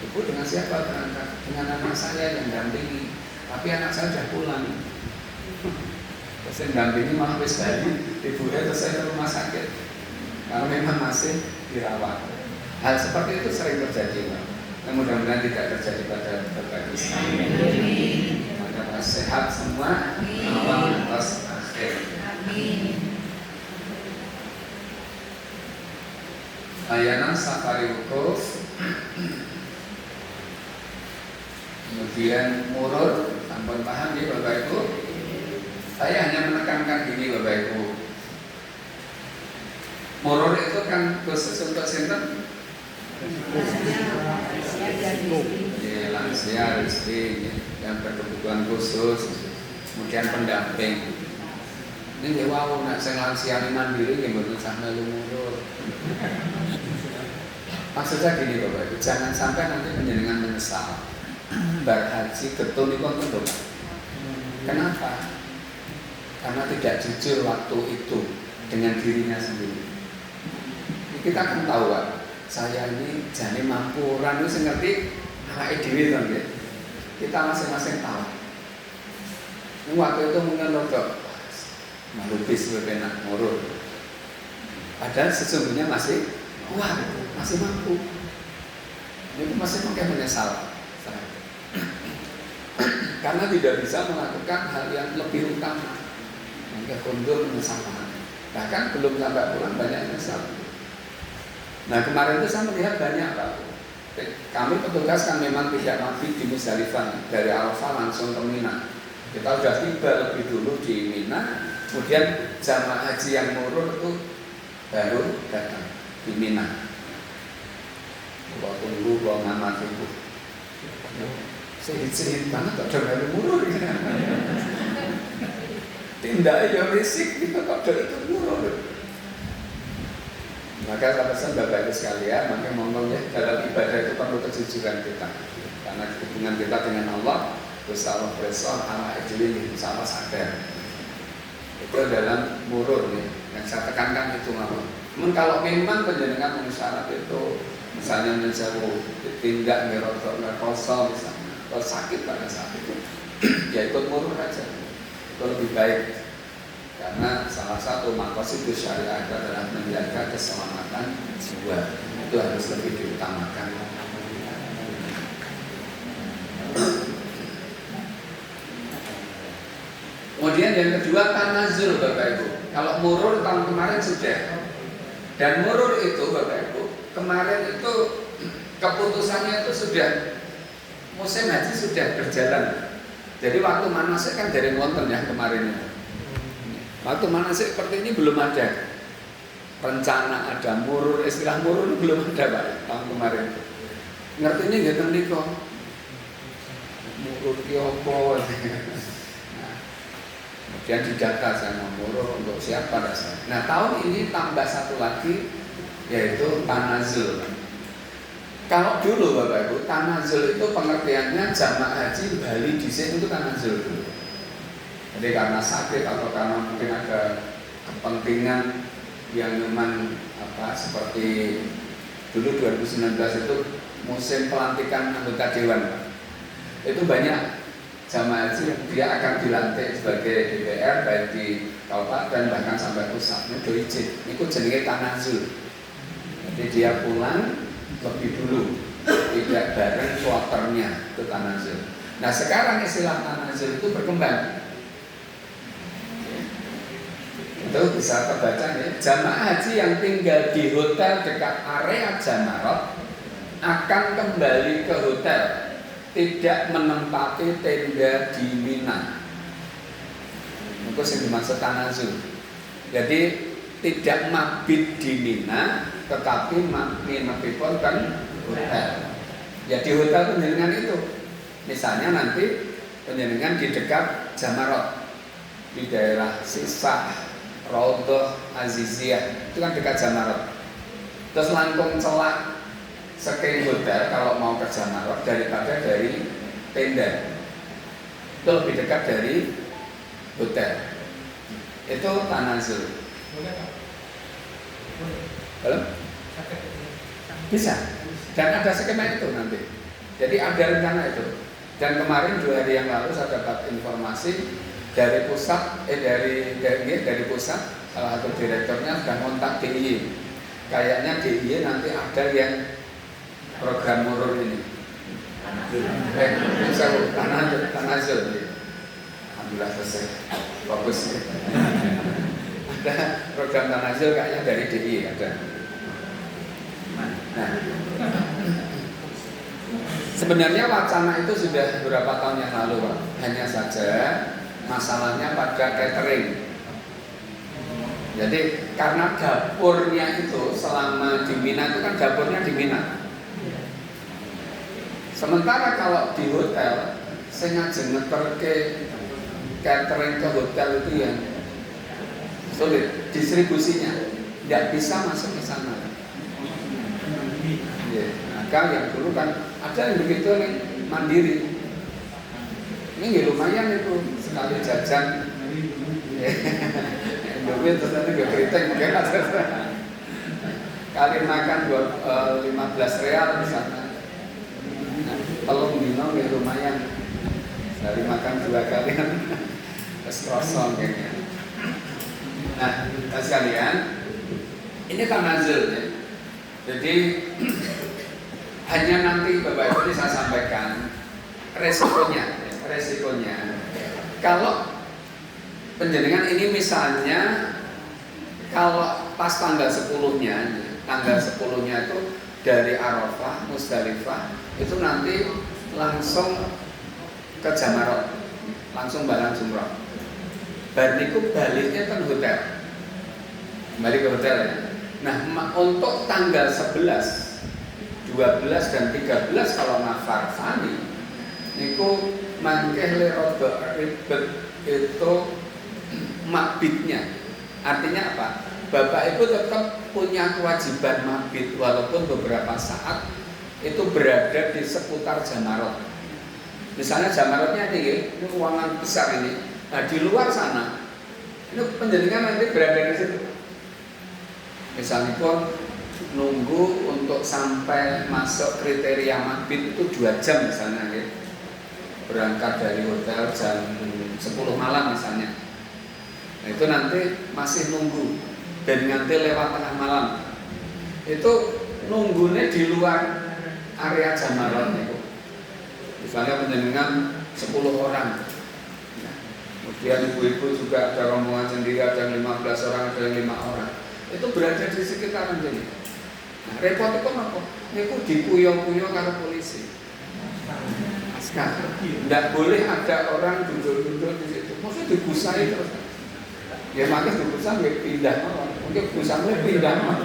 ibu dengan siapa berangkat? Dengan anak saya yang dampingi. Tapi anak saya sudah pulang. Terus yang dampingi malah wis bali. Ibunya terus saya ke rumah sakit. Karena memang masih dirawat. Hal seperti itu sering terjadi, Pak. Dan mudah-mudahan tidak terjadi pada berbagai sekali. Maka sehat semua. Awal atas akhir. Layanan safari wukuf, kemudian murur, sampun paham ya Bapak Ibu. Saya hanya menekankan gini Bapak Ibu. Murur itu kan khusus untuk sinten? Ya, lansia, rezeki, yang berkebutuhan khusus, kemudian pendamping. Ini dia wow, nak sing lansia ini mandiri, yang betul sama lu murur. Maksudnya gini Bapak Ibu, jangan sampai nanti penjenengan menyesal. Bar haji getun itu tentu. Kenapa? Karena tidak jujur waktu itu dengan dirinya sendiri. Kita kan tahu Pak, saya ini jane mampu orang itu ngerti awake dhewe to nggih. Kita masing-masing tahu. Waktu itu mungkin rodok malubis bebenak murur. Padahal sesungguhnya masih kuat, masih mampu. Ini masih mungkin menyesal. Karena tidak bisa melakukan hal yang lebih utama. Mungkin kondur menyesal. Bahkan belum sampai pulang banyak menyesal. Nah kemarin itu saya melihat banyak Pak. Kami petugas kan memang tidak mati di Musdalifah, dari Arafah langsung ke Mina. Kita sudah tiba lebih dulu di Mina. Kemudian jamaah haji yang murur itu baru datang di Mina. Gua tunggu, gua ngamati itu. Sehit-sehit banget kok baru murur. Tindak ya risik gitu kok itu murur. Maka saya pesan Bapak Ibu sekalian, maka ngomong ya dalam ibadah itu perlu kejujuran kita. Karena hubungan kita dengan Allah, bersama bersama ala ijli sama sadar. Itu dalam murur nih, yang saya tekankan itu ngomong. Namun kalau memang penjenengan menyesal itu, misalnya menjauh tindak ngerotok ngerosol misalnya, atau sakit pada saat itu, ya ikut murur aja, itu lebih baik. Karena salah satu maqasid syariah adalah menjaga keselamatan jiwa, itu harus lebih diutamakan. Kemudian yang kedua tanazul Bapak Ibu. Kalau murur tahun kemarin sudah. Dan murur itu Bapak Ibu, kemarin itu keputusannya itu sudah musim haji sudah berjalan. Jadi waktu manasik kan dari wonten ya kemarin. Waktu manasik seperti ini belum ada rencana ada murur, istilah murur belum ada Pak tahun kemarin. Ngertinya nggih niku. Murur ki opo? Kemudian didata sama murur untuk siapa dasar. Nah tahun ini tambah satu lagi yaitu tanazul. Kalau dulu Bapak Ibu tanazul itu pengertiannya jamaah haji Bali di sini itu tanazul dulu. Jadi karena sakit atau karena mungkin ada kepentingan yang memang seperti dulu 2019 itu musim pelantikan anggota dewan itu banyak jamaah haji dia akan dilantik sebagai DPR baik di kabupaten bahkan sampai pusat. Ini do izin. Itu jenenge tanazul. Jadi dia pulang lebih dulu, tidak bareng kloternya, itu tanazul. Nah sekarang istilah tanazul itu berkembang. Itu bisa terbaca ya. Jamaah haji yang tinggal di hotel dekat area Jamarot akan kembali ke hotel, tidak menempati tenda di Mina. Itu yang dimaksud tanazul. Jadi tidak mabit di Mina, tetapi nginepipun kan hotel. Ya di hotel penjaringan itu. Misalnya nanti penjaringan di dekat Jamarot, di daerah Sisah, Raudhah Aziziyah, itu kan dekat Jamarot. Terus langkung celak seking hotel kalau mau ke Jamarot daripada dari tenda. Itu lebih dekat dari hotel. Itu tanazul. Belum? Bisa. Dan ada skema itu nanti. Jadi ada rencana itu. Dan kemarin 2 hari yang lalu saya dapat informasi dari pusat, dari pusat salah satu direkturnya sudah kontak DIY. Kayaknya DIY nanti ada yang program murur ini. Tanazul. Alhamdulillah selesai. Fokus. Ada program tanazul kayaknya dari DIY ada. Nah, sebenarnya wacana itu sudah beberapa tahun yang lalu, Pak. Hanya saja masalahnya pada catering. Jadi karena dapurnya itu selama di Mina itu kan dapurnya di Mina. Sementara kalau di hotel sengaja ngeterke catering ke hotel itu yang sulit distribusinya, tidak bisa masuk ke sana. Ya, maka yang dulu kan ada yang begitu nih mandiri. Ini lumayan itu sekali jajan. Duit terus nanti gak keriting mungkin ada. Kali makan 15 real misalnya. Nah, telung dino ya lumayan. Dari makan 2 kali kan terus kosong kayaknya. Nah, sekalian, ini tanazul ya. Jadi hanya nanti Bapak Ibu saya sampaikan resikonya. Kalau penjaringan ini misalnya kalau pas tanggal 10-nya itu dari Arafah, Musdalifah itu nanti langsung ke Jamarot, langsung balang jumrah. Bariku baliknya kan hotel, kembali ke hotel ya. Nah untuk tanggal 11, 12 dan 13 kalau nafar fani niku mangkeh le rodok ribet itu mabitnya. Artinya apa? Bapak Ibu tetap punya kewajiban mabit walaupun beberapa saat itu berada di seputar Jamarot. Misalnya Jamarotnya ini ruangan besar ini. Nah di luar sana itu penjaringan nanti berada di situ. Misalnya pun nunggu untuk sampai masuk kriteria mabit itu 2 jam misalnya gitu. Berangkat dari hotel jam 10 malam misalnya. Nah, itu nanti masih nunggu dan nanti lewat tengah malam. Itu nunggunya di luar area Jamarot itu. Misalnya penjaringan 10 orang. Nah, kemudian ibu-ibu juga ada rombongan sendiri, ada yang 15 orang, ada yang 5 orang. Itu berada di sekitaran sini. Nah, repot itu apa? Ini dikuyong-kuyong karo polisi. Tidak boleh ada orang duduk-duduk di situ. Maksudnya digusai terus. Ya makanya digusai ya pindah orang. Mungkin gusainya pindah orang.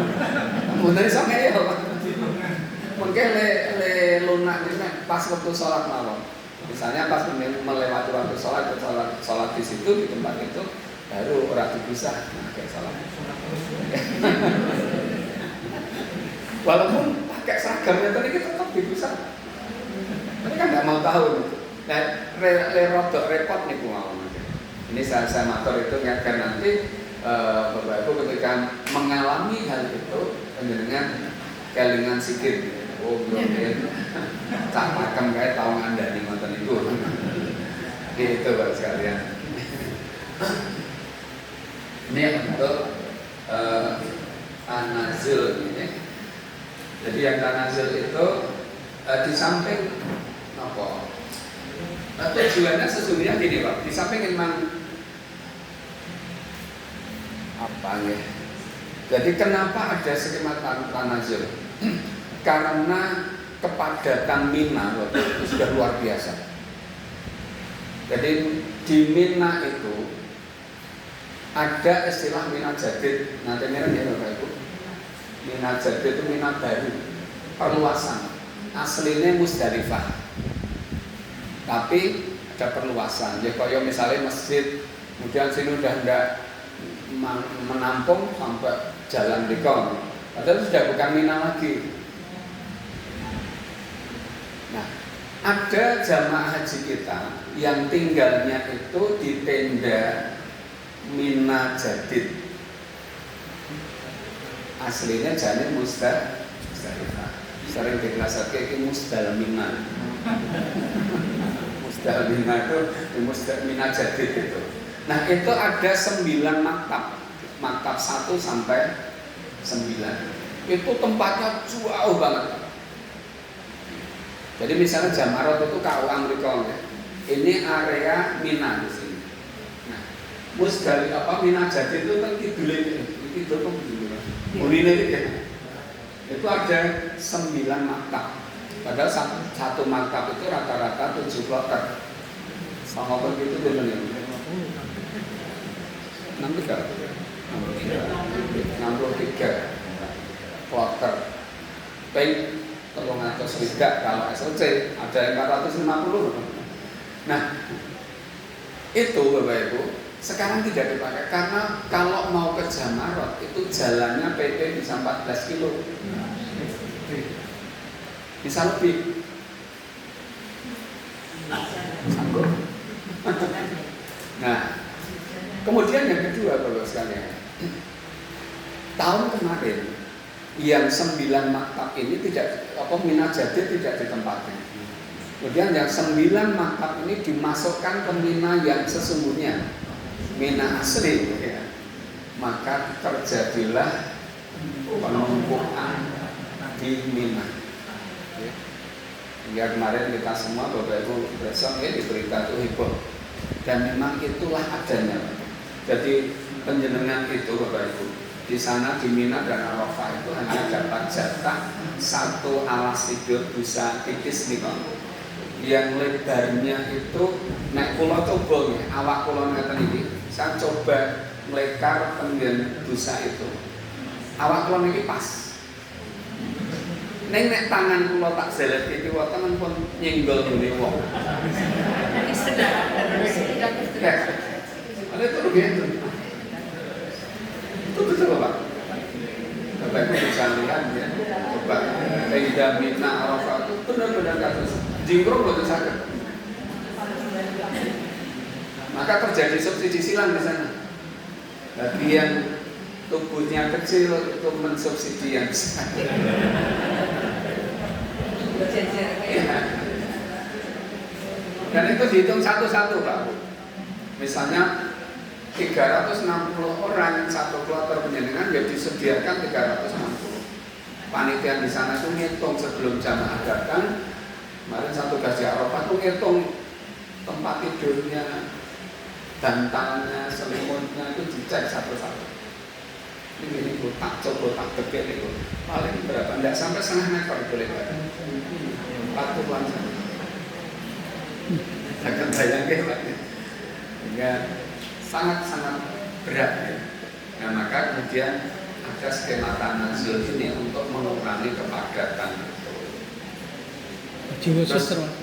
Mungkin sama ya Pak. Mungkin le lunak ini pas waktu sholat malam. Misalnya pas melewati waktu sholat di situ di tempat itu baru orang digusai. Nah, kayak sholat. Walaupun pakai seragamnya tadi kita tetap digusai. Mereka kan nggak mau tahu. Nah, rodok repot nih mau. Ini saya matur itu kan nanti Bapak Ibu ketika mengalami hal itu dengan kelingan sikit. Oh belum ya. Tak makam kayak tahu Anda di mantan itu. Gitu Bapak sekalian. Ini untuk tanazul ini. Jadi yang tanazul itu di samping apa? Tujuannya sesungguhnya gini Pak. Di samping memang apa ya? Jadi kenapa ada skema tanazul? Karena kepadatan Mina waktu itu sudah luar biasa. Jadi di Mina itu ada istilah Mina Jadid. Nanti ya Bapak Ibu. Mina Jadid itu Mina baru, perluasan. Aslinya Musdalifah, tapi ada perluasan. Jadi kalau misalnya masjid, kemudian sini udah enggak menampung sampai jalan Dikon, padahal sudah bukan Mina lagi. Nah, ada jamaah haji kita yang tinggalnya itu di tenda Mina Jadid. Aslinya jadi Musdalifah. Sering dikelaskan kayak Musdalmina. Musdalmina itu Mina Jadid itu. Nah itu ada 9 maktab. Maktab 1 sampai 9. Itu tempatnya jauh banget. Jadi misalnya Jamarot itu KU Amrikon ya. Ini area Mina di sini. Nah, Musdalifah Mina Jadid itu kan kidulnya. Itu kan itu ada 9 maktab. Padahal satu maktab itu rata-rata 7 kloter. Sama begitu dengan yang 63 kloter. Baik, tolong atas tidak kalau SLC ada 450. Nah, itu Bapak Ibu sekarang tidak dipakai karena kalau mau ke Jamarot itu jalannya PP bisa 14 kilo, bisa lebih. Sanggup. Nah, kemudian yang kedua Bapak sekalian, tahun kemarin yang 9 maktab ini tidak Mina Jadid tidak ditempatkan. Kemudian yang 9 maktab ini dimasukkan ke Mina yang sesungguhnya. Mina asli ya. Maka terjadilah penumpukan di Mina ya. Hingga kemarin kita semua Bapak Ibu besok ya diberita itu heboh. Dan memang itulah adanya. Jadi penjenengan itu Bapak Ibu di sana di Mina dan Arafah itu hanya dapat jatah 1 alas tidur busa tipis nih Bang. Yang lebarnya itu nek kula coba ya, awak kula ngeten iki, saya coba melekar penggen busa itu. Awak kula niki pas. Nek tangan kula tak jelet iki wonten pun nyenggol gone wong. Iki sedang. Ada itu begitu. Itu betul Pak. Bapak Ibu bisa lihat ya. Coba Sayyidah Mina Arafah itu benar-benar kasus jingkrong betul sakit. Maka terjadi subsidi silang di sana. Bagi yang tubuhnya kecil itu mensubsidi yang besar. Ya. Dan itu dihitung satu-satu Pak. Misalnya 360 orang satu kloter penjenengan ya disediakan 360. Panitia di sana itu ngitung sebelum jamaah datang. Kemarin satu gaji Arafah itu ngitung tempat tidurnya, bantalnya, selimutnya itu dicek satu-satu. Ini bu, tak coba tak tegak itu paling berapa? Tidak sampai setengah meter itu lebar. 40-an saja. Jangan bayangkan hingga sangat-sangat berat ya. Nah maka kemudian ada skema tanazul ini untuk mengurangi kepadatan. Haji khusus termasuk.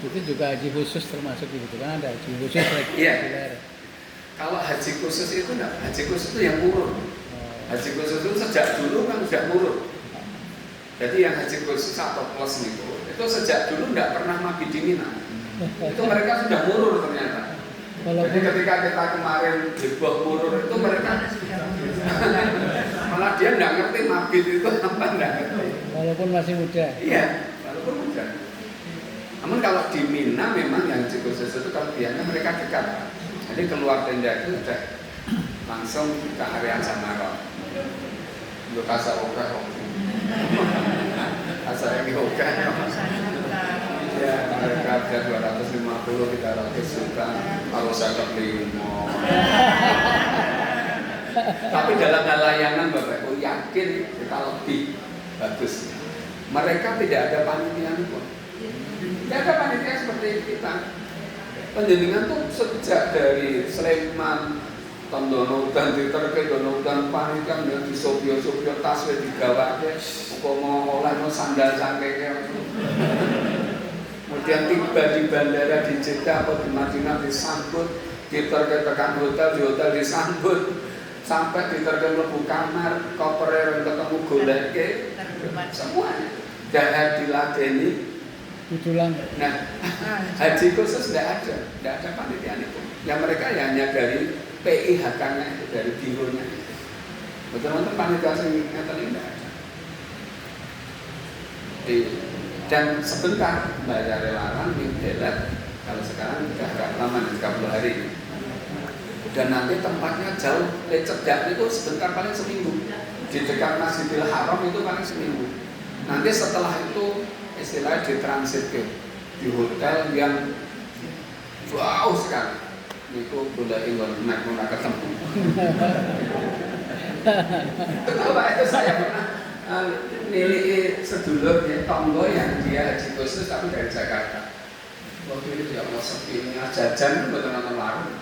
Itu juga haji khusus termasuk gitu kan, ada haji khusus lagi. Iya. Kalau haji khusus itu enggak, haji khusus itu yang urut. Haji khusus itu sejak dulu kan sudah urut. Jadi yang haji khusus atau plus itu sejak dulu enggak pernah mabit di Mina. Itu mereka sudah murur ternyata. Jadi ketika kita kemarin heboh murur itu mereka malah dia enggak ngerti mabit itu apa enggak ngerti. Walaupun masih muda. Iya, walaupun muda. Namun kalau di Mina memang yang haji khusus itu kelebihannya mereka dekat. Jadi keluar tenda itu udah langsung ke area Samarot. Untuk kasa oga, kasa yang oga. Ya, mereka ada 250, 300 juta. Kalau saya beli mau. Tapi dalam hal layanan Bapak Ibu yakin kita lebih bagus. Mereka tidak ada panitia pun. Tidak ada panitia seperti kita. Penjaringan tuh sejak dari Sleman, Tondono dan diterke Dono dan panitia yang di Sopio taswe digawake, mau oleh mau sandal cangkeke. Kemudian tiba di bandara di Jeddah atau di Madinah disambut, diterke tekan hotel, di hotel disambut, sampai diterke mlebu kamar, koper yang ketemu goleke, semuanya. Dahar diladeni. Betulan. Nah, haji khusus tidak ada panitia itu. Yang mereka ya hanya dari PIHK-nya itu, dari bironya. Betul-betul panitia sing ngeten tidak ada. Dan sebentar bayar relawan di Delat, kalau sekarang sudah agak lama 30 hari. Dan nanti tempatnya jauh, Lecegak itu sebentar paling seminggu. Di dekat Masjidil Haram itu paling seminggu. Nanti setelah itu istilahnya ditransit di hotel yang jauh sekali. Itu boleh ingin naik ketemu. Kenapa itu saya pernah milih sedulur ya, tonggo yang dia haji khusus tapi dari Jakarta. Waktu itu dia mau sepinya jajan betul-betul warung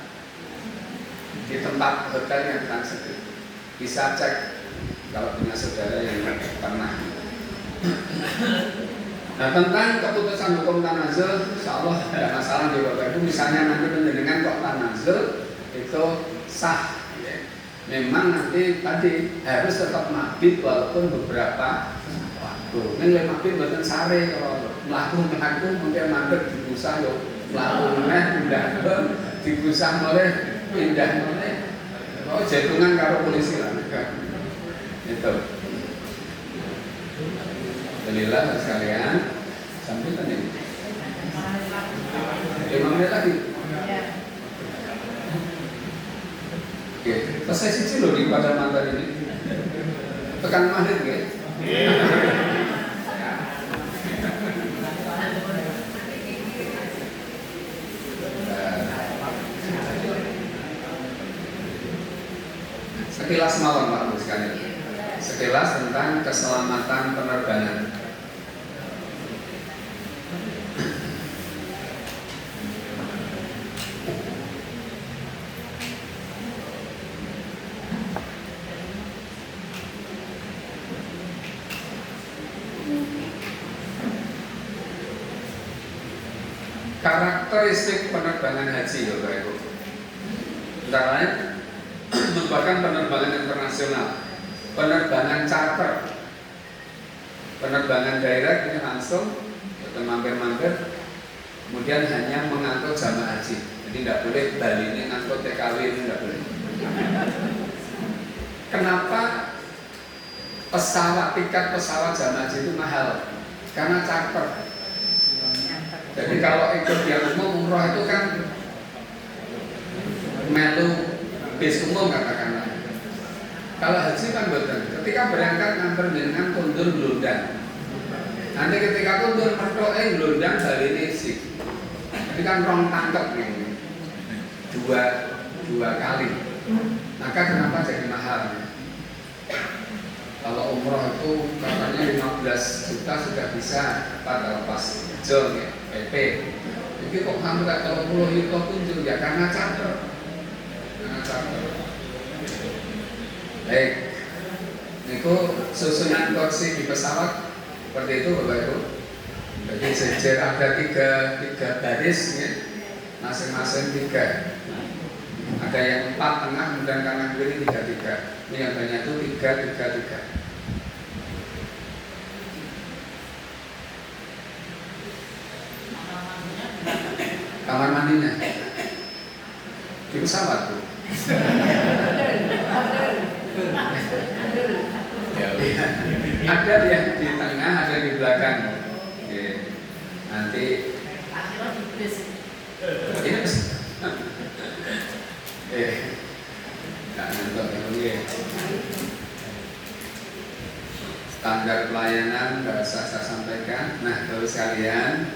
di tempat hotel yang transit. Bisa cek kalau punya saudara yang pernah. Nah, tentang keputusan hukum tanazul, insya Allah tidak masalah di Bapak Ibu. Misalnya nanti penjaringan kok tanazul itu sah. Ya. Memang nanti tadi harus tetap mabit walaupun beberapa waktu. Ini mabit bukan sare kalau melaku mungkin mabit dibusah yo melaku pindah dibusah oleh pindah oleh. Oh jatungan karo polisi lah. Itu. Alhamdulillah sekalian sampai tadi 5 menit lagi. Oke, selesai sih loh di pada mantan ini. Tekan maghrib ya. Sekilas malam Pak Bu sekalian. Sekilas tentang keselamatan penerbangan. Karakteristik penerbangan haji ya Bapak Ibu. Antara lain merupakan penerbangan internasional, penerbangan charter, penerbangan direct ini langsung mampir-mampir, kemudian hanya mengangkut jamaah haji. Jadi tidak boleh Bali ini ngangkut TKW ini tidak boleh. Kenapa tiket pesawat jamaah haji itu mahal? Karena charter. Jadi kalau ikut yang umroh itu kan melu bis umum katakanlah. Kalau haji kan betul. Ketika berangkat nganter dengan kondur Blondang. Nanti ketika kondur mertok Blondang Bali ini sih. Jadi kan rong tangkep nih. Dua kali. Maka kenapa jadi mahal? Kalau umroh itu katanya 15 juta sudah bisa pada lepas jol ya, PP. Jadi kok hampir 30 juta kunjung ya karena charter. Baik, itu susunan kursi di pesawat seperti itu Bapak Ibu. Jadi sejer ada tiga baris ya, masing-masing 3. Ada yang 4 tengah, kemudian kanan kiri 3. Ini yang banyak itu 3. Kamar mandinya di pesawat tuh. Ada yang di tengah, ada di belakang. Oke. Nanti Yes. Nggak nonton ya. Standar pelayanan bahasa saya sampaikan. Nah, kalau sekalian,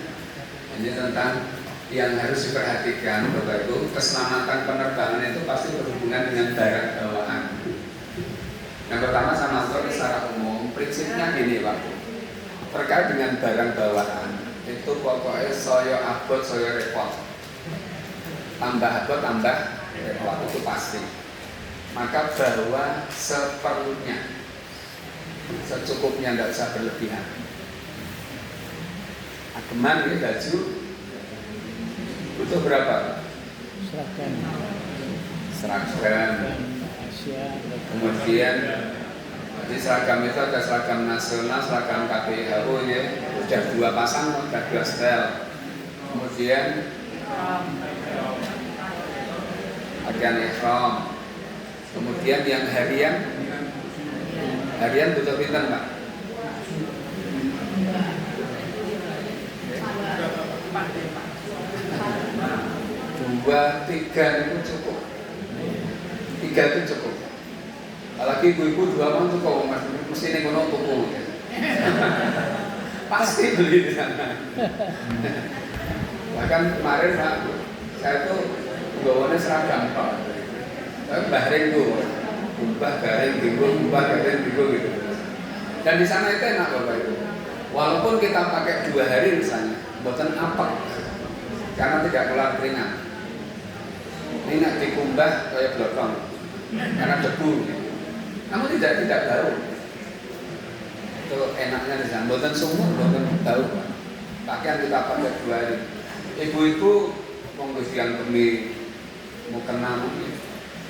ini tentang yang harus diperhatikan, Bapak Ibu. Keselamatan penerbangan itu pasti berhubungan dengan barang bawaan. Yang pertama saya masuk secara umum, prinsipnya gini Pak. Terkait dengan barang bawaan, itu pokoknya saya abot, saya repot. Tambah abot, tambah repot, itu pasti. Maka bawa seperlunya, secukupnya, tidak usah berlebihan. Ageman ini baju butuh berapa? Seragam. Asia. Kemudian di seragam itu ada seragam nasional, seragam KPHU ya, sudah 2 pasang, sudah 2 setel. Kemudian pakaian ihram. Kemudian yang harian butuh pinten Pak? 2, 3 itu cukup. 3 itu cukup. Apalagi ibu-ibu 2 orang cukup, mesti nih ngono tuku. Pasti beli di sana. Bahkan kemarin Pak, saya tuh bawaannya seragam Pak. Saya baring tuh, ubah garing gitu. Dan di sana itu enak Bapak Ibu. Walaupun kita pakai 2 hari misalnya, buatan apek, karena tidak keluar keringat. Ini nak dikumbah kayak blotong, karena debu. Namun tidak bau. Itu enaknya di sana. Buatan sumur, buatan bau. Pakaian kita pakai 2 hari. Ibu-ibu monggo siang demi mau kena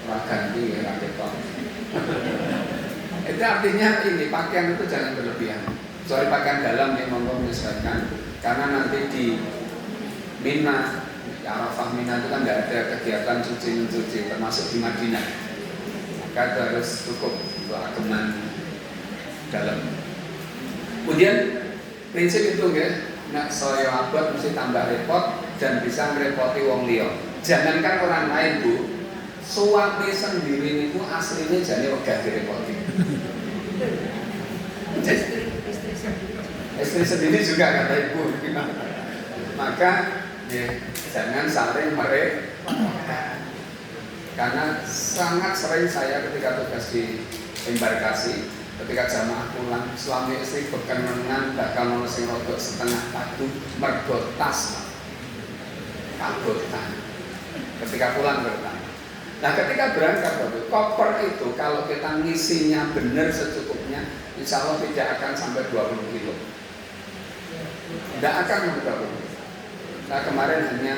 ora ganti ya kok. Itu artinya ini pakaian itu jangan berlebihan. Soal pakaian dalam yang monggo menyesuaikan, karena nanti di Mina, Arafah Mina itu kan tidak ada kegiatan cuci, termasuk di Madinah. Maka itu harus cukup untuk ageman dalam. Kemudian prinsip itu ya, nak saya abot mesti tambah repot dan bisa merepoti wong liya. Jangankan orang lain Bu, suami sendiri itu aslinya jadi wegah direpoti. Istri sendiri juga kata ibu. Maka ya, jangan saling merepotkan. Karena sangat sering saya ketika tugas di embarkasi, ketika jamaah pulang, suami istri bekenengan bakal ono sing rodok setengah padu mergo tas kabotan. Ketika pulang bertanya. Nah, ketika berangkat Bapak, koper itu kalau kita ngisinya benar secukupnya, insya Allah tidak akan sampai 20 kilo. Tidak akan sampai 20 kilo. Nah, kemarin hanya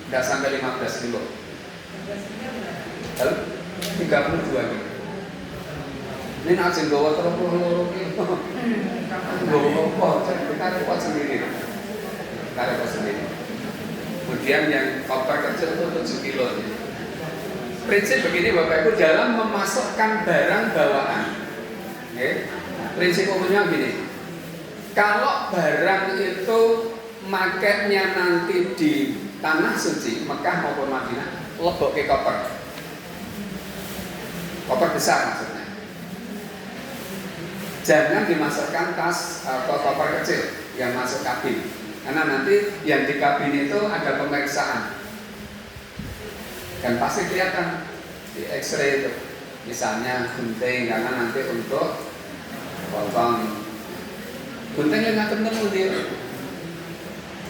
tidak sampai 15 kilo. Lalu 32 kilo. Ini nasi gawa 32 kilo. Gawa kita repot sendiri. Kemudian yang koper kecil itu 7 kilo. Prinsip begini Bapak Ibu, dalam memasukkan barang bawaan, okay, prinsip umumnya begini. Kalau barang itu makainya nanti di tanah suci Mekah maupun Madinah, lebok ke koper besar maksudnya. Jangan dimasukkan tas atau koper kecil yang masuk kabin, karena nanti yang di kabin itu ada pemeriksaan dan pasti kelihatan di X-ray itu, misalnya gunting, karena nanti untuk potong guntingnya nggak ketemu dia.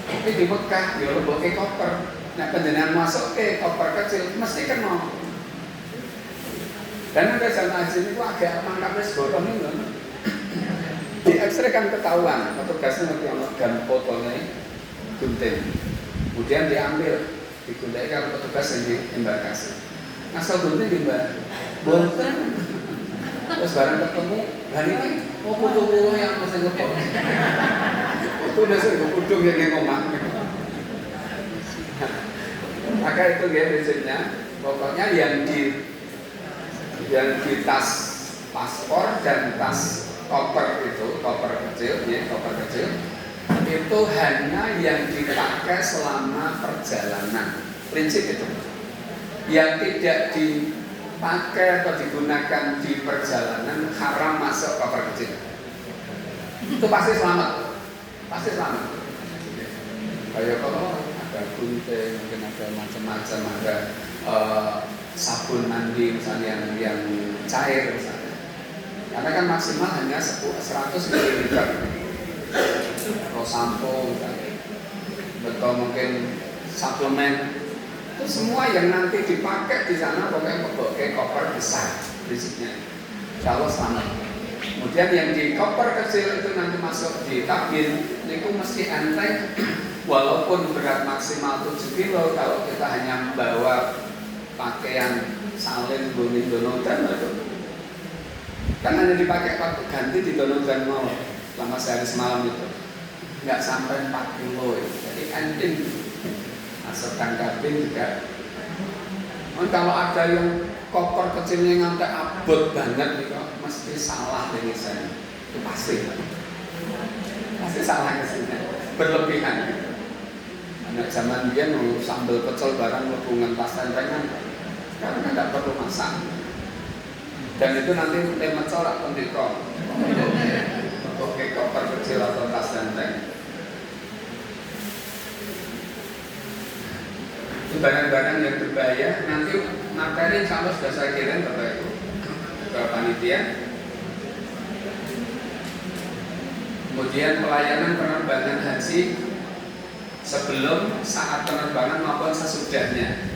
Tapi di Mekah dia lebok ke koper. Nah, penjenengan masuk ke koper kecil mesti kena. Dan ada jamaah haji itu agak mangkapnya sebotong itu. Di X-ray kan ketahuan, petugasnya ngerti fotonya gunting. Kemudian diambil, digunting kalau petugas yang di embarkasi. Asal gunting di bolten. Terus barang ketemu, hari ini foto-foto yang masih ngepot. Itu udah sering kudung yang ngomong. Maka itu ya prinsipnya, pokoknya yang di tas paspor dan tas koper itu, koper kecil, itu hanya yang dipakai selama perjalanan. Prinsip itu. Yang tidak dipakai atau digunakan di perjalanan haram masuk koper kecil. Itu pasti selamat. Pasti selamat. Kayak kalau ada gunting, mungkin ada macam-macam, ada sabun mandi misalnya yang cair misalnya. Karena kan maksimal hanya 100 ml. Atau sampo misalnya. Betul mungkin suplemen. Itu semua yang nanti dipakai di sana pokoknya koper besar prinsipnya. Kalau selamat. Kemudian yang di koper kecil itu nanti masuk di kabin, itu mesti enteng. Walaupun berat maksimal 7 kilo, kalau kita hanya membawa pakaian salin, guling, donodan itu kan hanya dipakai waktu ganti di donodan mau selama sehari semalam itu nggak sampai 4 kilo itu. Jadi enteng masukkan kabin juga. Kalau ada yang koper kecilnya ngantek abot banget nih kok mesti salah dari saya. Itu pasti salah kesini berlebihan. Anak zaman dia mau sambal pecel barang hubungan tas tentengan sekarang kan tidak perlu masak. Dan itu nanti tema corak pendikom oke koper kecil atau tas tenteng. Itu barang-barang yang berbahaya. Nanti materi insya Allah sudah saya kirim Bapak Ibu ke panitia. Kemudian pelayanan penerbangan haji sebelum, saat penerbangan maupun sesudahnya.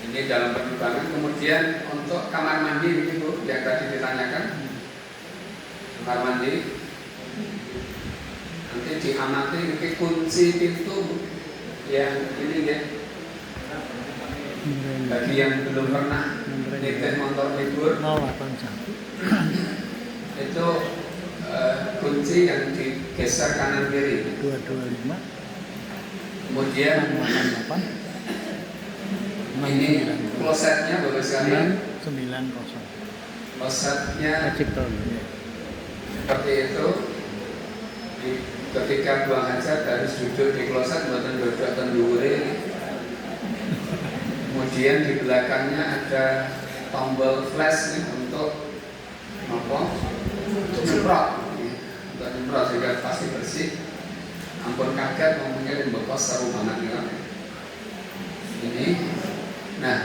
Ini dalam penerbangan. Kemudian untuk kamar mandi itu yang tadi ditanyakan, kamar mandi nanti diamati mungkin kunci pintu yang ini ya. Bagi yang belum pernah nitip motor libur, itu kunci yang digeser kanan kiri 225. Kemudian ini klosetnya bagus sekali. 90. Klosetnya Wajib tahu. seperti itu. Ketika buang hajat harus duduk di kloset, buatan duduk tenduri. Kemudian di belakangnya ada tombol flash nih untuk apa? Untuk nyemprot, untuk nyemprot sehingga pasti bersih. Ampun kaget ngomongnya di bekos seru banget nih kan. Ini, nah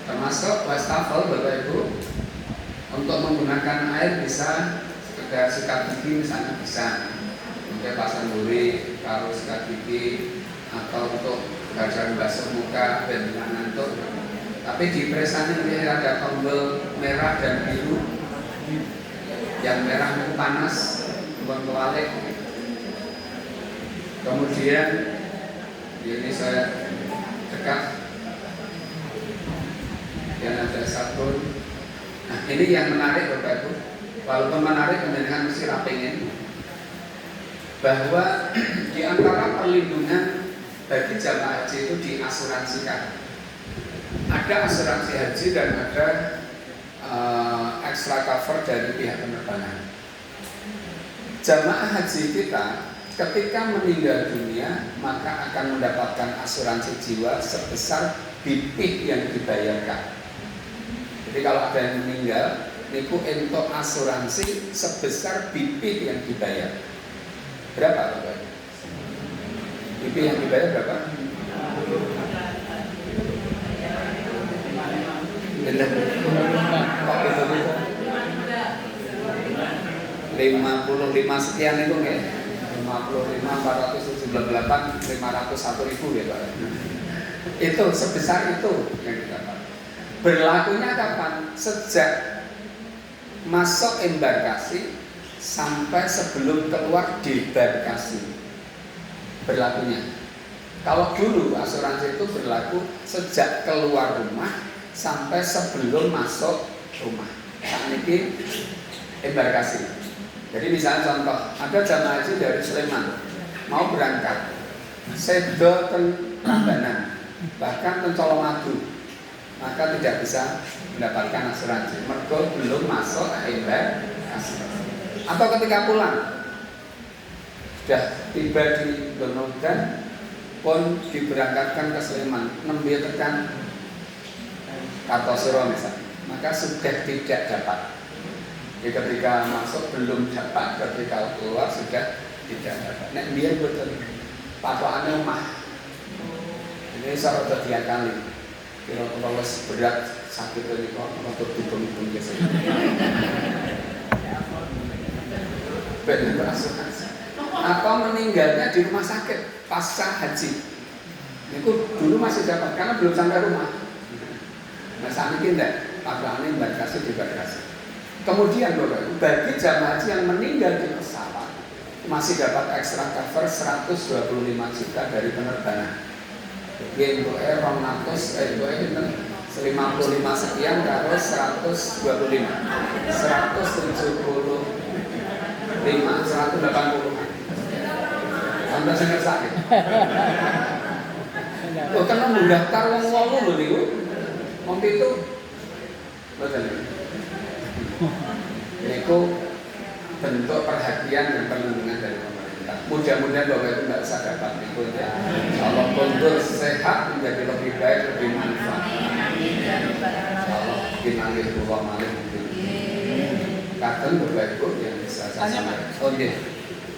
termasuk wastafel Bapak Ibu untuk menggunakan air bisa sekedar sikat gigi misalnya bisa. Mungkin pasang duri, taruh sikat gigi atau untuk belajar basuh muka dan ngantuk. Tapi di presannya ini ada tombol merah dan biru. Yang merah itu panas, bukan kewalik. Kemudian ini saya dekat. Dan ada sabun. Nah ini yang menarik Bapak Ibu. Walaupun menarik, kemudian mesti rapingin bahwa di antara perlindungan bagi jamaah haji itu diasuransikan. Ada asuransi haji dan ada extra cover dari pihak penerbangan. Jamaah haji kita ketika meninggal dunia maka akan mendapatkan asuransi jiwa sebesar BP yang dibayarkan. Jadi kalau ada yang meninggal, niku untuk asuransi sebesar BP yang dibayar. Berapa Bapak? BP yang dibayar berapa? 55 sekian itu nggak? 55, 478, 501 ribu ya Pak. Itu sebesar itu yang didapat. Berlakunya kapan? Sejak masuk embarkasi sampai sebelum keluar debarkasi berlakunya. Kalau dulu asuransi itu berlaku sejak keluar rumah sampai sebelum masuk rumah. Saat ini embarkasi. Jadi misalnya contoh, ada jamaah haji dari Sleman mau berangkat, sedo ke Prambanan, bahkan ke Colomadu, maka tidak bisa mendapatkan asuransi. Mergo belum masuk embarkasi. kasih. Atau ketika pulang sudah tiba di Donodan pun diberangkatkan ke Sleman, nembe tekan Kartosuro misalnya, maka sudah tidak dapat. Jadi ketika masuk belum dapat, ketika keluar sudah tidak dapat. Nek dia betul patokannya omah. Ini saya sudah 3 kali. Kira-kira berat sakit ini kok untuk dibung-bung biasanya. Benar asuransi. Atau meninggalnya di rumah sakit pasca haji. Itu dulu masih dapat karena belum sampai rumah. Nah saat ini tidak, patokannya embarkasi dibatasi. Kemudian bagi jamaah haji yang meninggal di pesawat masih dapat ekstra cover 125 juta dari penerbangan. Jadi untuk 255 sekian karo 125 175 180. Anda sangat sakit. Oh, karena mendaftar wong lho niku. Waktu itu betul. Niku bentuk perhatian dan perlindungan dari pemerintah. Mudah-mudahan Bapak itu tidak usah dapat niku ya. Kalau kontur sehat menjadi lebih baik, lebih manfaat. Kalau kinalih Allah malih mungkin. Kadang Bapak Ibu yang bisa saya sampaikan. Oh iya.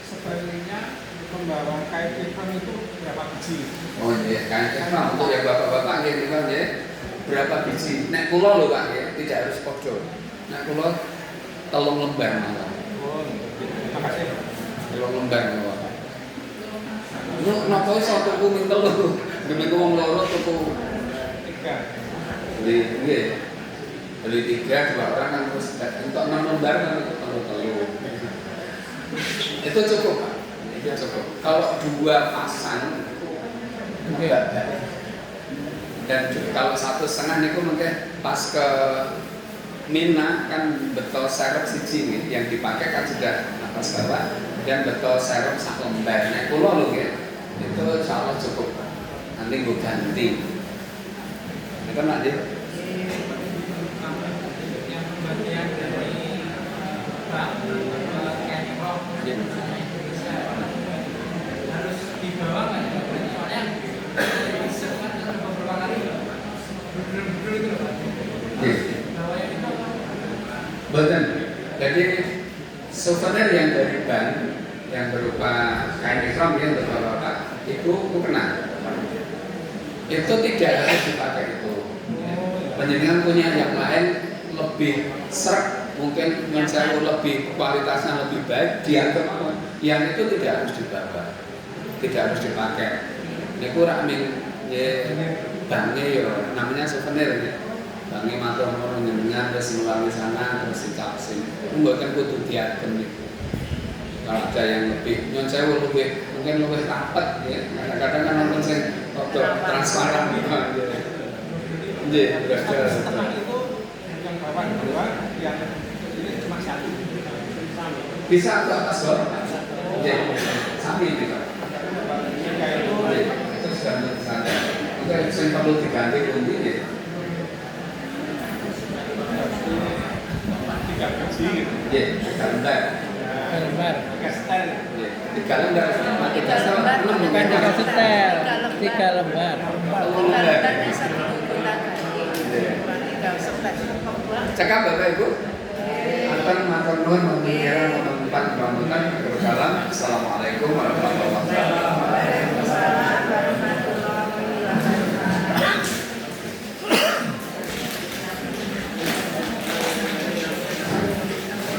Sebaliknya membawa kain ikram itu berapa biji? Oh iya, kain ikram untuk ya bapak-bapak ini kan ya berapa biji? Nek kula lho Pak ya, tidak harus podo. Nek kula 3 lembar mawon. Oh, terima kasih. 3 lembar mawon. Lu napa iso tuku min 3? Demi wong loro tuku 3. beli nggih. Beli 3 2 orang kan terus untuk 6 lembar kan itu telu. Itu cukup Pak. Itu cukup. Kalau 2 pasang enggak. Dan kalau 1,5 itu mungkin pas ke Mina kan betul serep siji nih, yang dipakai kan sudah atas bawah dan betul serep 1 lembar. Nek kula lho nggih, itu insyaallah cukup. Nanti gue ganti. Itu nanti Yang pembagian dari bank Kenpro harus dibawa nggak? Soalnya disesuaikan dengan beberapa kali betul itu loh. Bawanya itu betul. Jadi souvenir yang dari bank yang berupa kain ikram yang berbapak itu kenal. Itu tidak harus dipakai itu. Penjenengan punya yang lain lebih seret, mungkin menjauh lebih kualitasnya lebih baik, dianggap yang itu tidak harus dibawa, tidak harus dipakai. Ini kurang ya banknya ya namanya souvenir ya. Banknya matur nuwun jenengan terus melalui sana terus dicapsin. Mboten kudu diagem niku. Kalau ada yang lebih nyon sewu lebih mungkin lebih rapat ya. Kadang-kadang kan nonton sing rada transparan gitu. Nggih, setelah itu yang bawah 2, yang ini cuma 1. bisa ke atas bawah. Nggih, sami gitu. Itu sudah menurut saya. Mungkin yang perlu diganti kunci ya. 3 biji gitu. Iya, 3 lembar. 3 lembar. 3 setel. Iya, 3 lembar. 3 lembar. Bukan 3 setel, 3 lembar. 3 lembar. Bisa digunakan. 3 setel. Cakap Bapak Ibu. Akan matur nuwun mengira menempat bangunan bersalam. Assalamualaikum warahmatullahi wabarakatuh.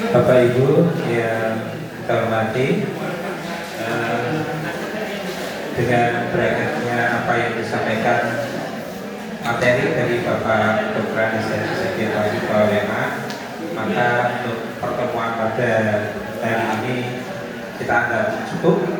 Bapak Ibu yang kita hormati, dengan berakhirnya apa yang disampaikan materi dari Bapak Dr. Anissa Sekian WMA, maka untuk pertemuan pada hari ini kita anggap cukup.